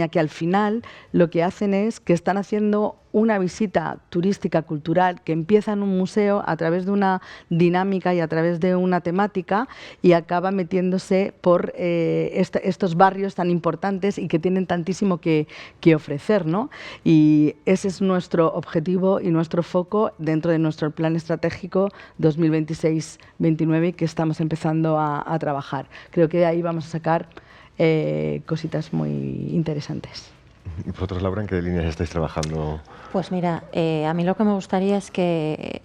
que al final lo que hacen es que están haciendo una visita turística cultural que empieza en un museo a través de una dinámica y a través de una temática y acaba metiéndose por estos barrios tan importantes y que tienen tantísimo que ofrecer, ¿no? Y ese es nuestro objetivo y nuestro foco dentro de nuestro plan estratégico 2026-29 que estamos empezando a trabajar. Creo que de ahí vamos a sacar cositas muy interesantes. ¿Y vosotros, Laura, en qué líneas estáis trabajando? Pues mira, a mí lo que me gustaría es que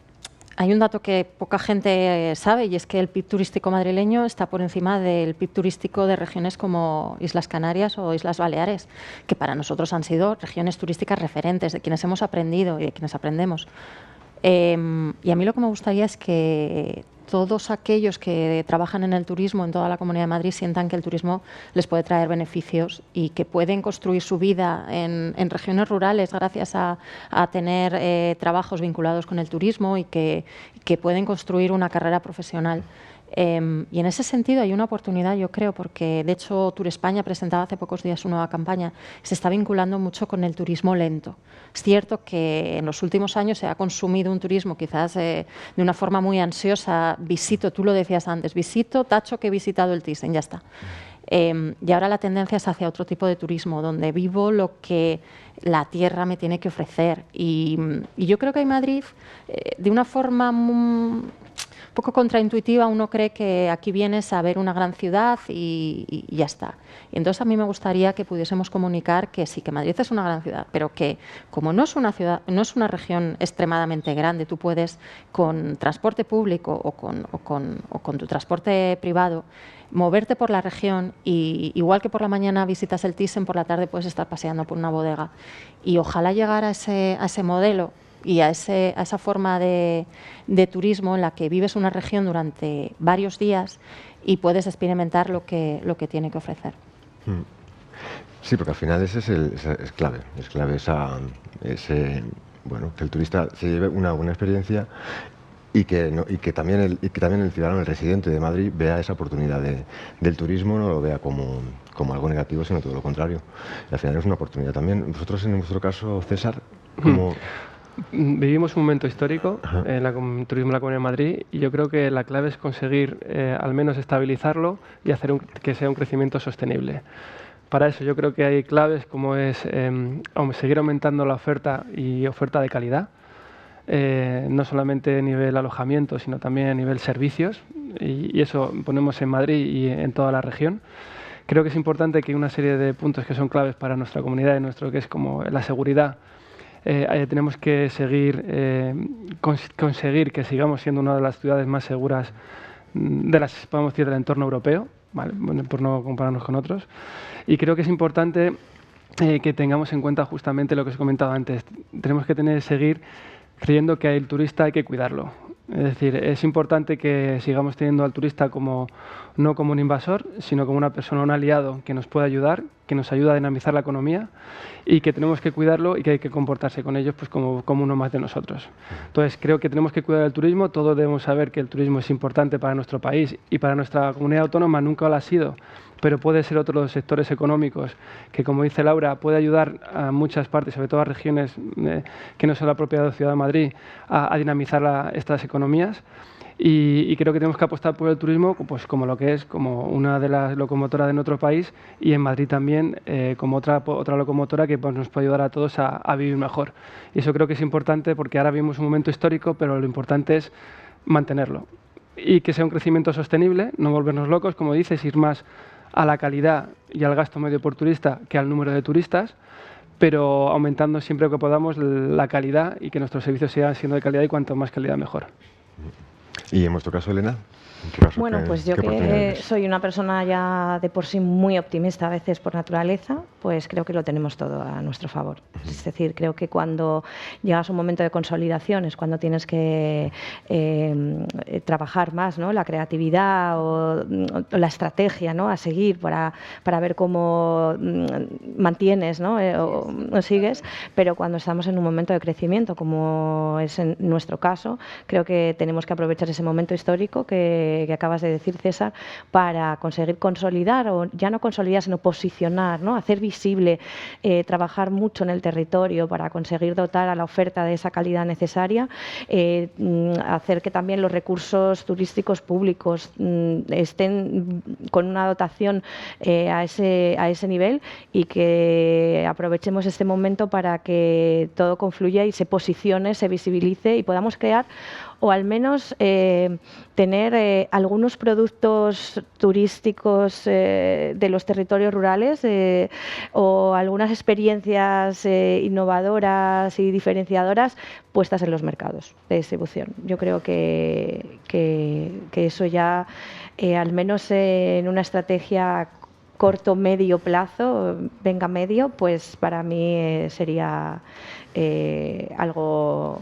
hay un dato que poca gente sabe, y es que el PIB turístico madrileño está por encima del PIB turístico de regiones como Islas Canarias o Islas Baleares, que para nosotros han sido regiones turísticas referentes, de quienes hemos aprendido y de quienes aprendemos. Y a mí lo que me gustaría es que todos aquellos que trabajan en el turismo en toda la Comunidad de Madrid sientan que el turismo les puede traer beneficios y que pueden construir su vida en regiones rurales gracias a tener trabajos vinculados con el turismo y que pueden construir una carrera profesional. Y en ese sentido hay una oportunidad, yo creo, porque de hecho Tour España presentaba hace pocos días su nueva campaña, se está vinculando mucho con el turismo lento. Es cierto que en los últimos años se ha consumido un turismo quizás de una forma muy ansiosa, visito, tú lo decías antes, visito, tacho que he visitado el Thyssen, ya está. Y ahora la tendencia es hacia otro tipo de turismo, donde vivo lo que la tierra me tiene que ofrecer. Y yo creo que en Madrid, de una forma un poco contraintuitiva, uno cree que aquí vienes a ver una gran ciudad y ya está. Y entonces a mí me gustaría que pudiésemos comunicar que sí, que Madrid es una gran ciudad, pero que como no es una ciudad, no es una región extremadamente grande, tú puedes con transporte público o con tu transporte privado moverte por la región y igual que por la mañana visitas el Thyssen, por la tarde puedes estar paseando por una bodega. Y ojalá llegar a ese modelo y a esa forma de turismo en la que vives una región durante varios días y puedes experimentar lo que tiene que ofrecer. Sí, porque al final ese es clave bueno, que el turista se lleve una buena experiencia y que también el ciudadano, el residente de Madrid, vea esa oportunidad del turismo, no lo vea como algo negativo, sino todo lo contrario. Y al final es una oportunidad también. Vosotros, en vuestro caso, César, ¿cómo...? Vivimos un momento histórico en el turismo en la Comunidad de Madrid y yo creo que la clave es conseguir al menos estabilizarlo y hacer que sea un crecimiento sostenible. Para eso yo creo que hay claves como es seguir aumentando la oferta y oferta de calidad, no solamente a nivel alojamiento, sino también a nivel servicios, y eso ponemos en Madrid y en toda la región. Creo que es importante que una serie de puntos que son claves para nuestra comunidad y que es como la seguridad, tenemos que conseguir que sigamos siendo una de las ciudades más seguras podemos decir, del entorno europeo, ¿vale? Bueno, por no compararnos con otros. Y creo que es importante que tengamos en cuenta justamente lo que os he comentado antes. Tenemos que seguir creyendo que el turista hay que cuidarlo. Es decir, es importante que sigamos teniendo al turista no como un invasor, sino como una persona, un aliado que nos puede ayudar, que nos ayuda a dinamizar la economía y que tenemos que cuidarlo y que hay que comportarse con ellos pues como uno más de nosotros. Entonces, creo que tenemos que cuidar el turismo. Todos debemos saber que el turismo es importante para nuestro país y para nuestra comunidad autónoma nunca lo ha sido, pero puede ser otro de los sectores económicos que, como dice Laura, puede ayudar a muchas partes, sobre todo a regiones que no son la propia Ciudad de Madrid, a dinamizar estas economías. Y creo que tenemos que apostar por el turismo pues como lo que es, como una de las locomotoras de nuestro país, y en Madrid también como otra locomotora que pues, nos puede ayudar a todos a vivir mejor. Y eso creo que es importante porque ahora vivimos un momento histórico, pero lo importante es mantenerlo. Y que sea un crecimiento sostenible, no volvernos locos, como dices, ir más a la calidad y al gasto medio por turista que al número de turistas, pero aumentando siempre que podamos la calidad y que nuestros servicios sigan siendo de calidad y cuanto más calidad mejor. ¿Y en vuestro caso, Elena? Caso, bueno, pues yo que soy una persona ya de por sí muy optimista a veces por naturaleza, pues creo que lo tenemos todo a nuestro favor. Es decir, creo que cuando llegas a un momento de consolidación es cuando tienes que trabajar más, ¿no? La creatividad o la estrategia, ¿no? A seguir para ver cómo mantienes, ¿no? O sigues, pero cuando estamos en un momento de crecimiento, como es en nuestro caso, creo que tenemos que aprovechar ese momento histórico que acabas de decir, César, para conseguir consolidar, o ya no consolidar, sino posicionar, ¿no? Hacer visible, trabajar mucho en el territorio para conseguir dotar a la oferta de esa calidad necesaria, hacer que también los recursos turísticos públicos estén con una dotación a ese nivel y que aprovechemos este momento para que todo confluya y se posicione, se visibilice y podamos crear o al menos tener algunos productos turísticos de los territorios rurales o algunas experiencias innovadoras y diferenciadoras puestas en los mercados de distribución. Yo creo que eso ya, al menos en una estrategia corto, medio plazo, venga medio, pues para mí sería algo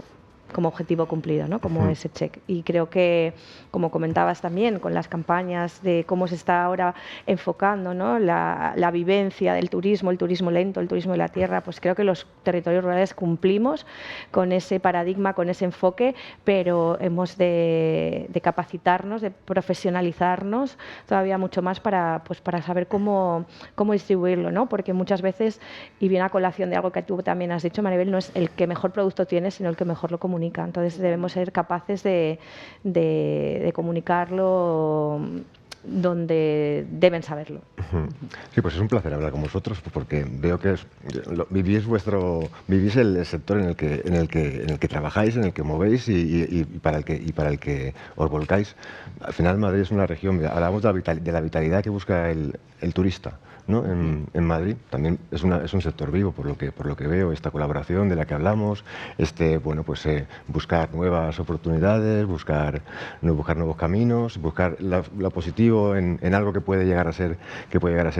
objetivo cumplido, ¿no? Como ese check. Y creo que, como comentabas también, con las campañas de cómo se está ahora enfocando, ¿no? la vivencia del turismo, el turismo lento, el turismo de la tierra, pues creo que los territorios rurales cumplimos con ese paradigma, con ese enfoque, pero hemos de capacitarnos, de profesionalizarnos todavía mucho más para saber cómo distribuirlo, ¿no? Porque muchas veces, y viene a colación de algo que tú también has dicho, Maribel, no es el que mejor producto tiene, sino el que mejor lo comunica. Entonces debemos ser capaces de comunicarlo donde deben saberlo. Sí, pues es un placer hablar con vosotros, porque veo que vivís el sector en el que trabajáis, en el que movéis y para el que os volcáis. Al final Madrid es una región, hablamos de la vitalidad que busca el turista, ¿no? En Madrid también es un sector vivo, por lo que veo, esta colaboración de la que hablamos, buscar nuevas oportunidades, buscar nuevos caminos, buscar lo positivo en algo que puede llegar a ser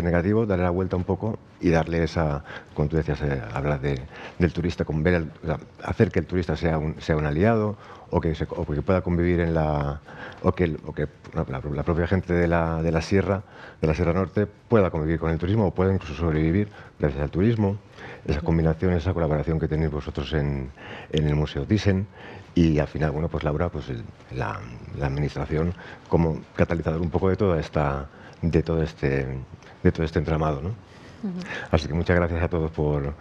negativo, darle la vuelta un poco y darle esa, como tú decías, hablar del turista, hacer que el turista sea un aliado, o que pueda convivir la propia gente de la Sierra Norte pueda convivir con el turismo o pueda incluso sobrevivir gracias al turismo. Esa combinación, esa colaboración que tenéis vosotros en el Museo Thyssen, y al final, bueno, pues Laura, pues la administración como catalizador un poco de todo este entramado, ¿no? Así que muchas gracias a todos por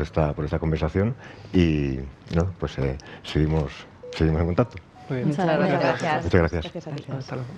esta conversación y ¿no? Pues seguimos en contacto. Muy bien. Muchas gracias. Muchas gracias. Gracias a ti. Hasta luego.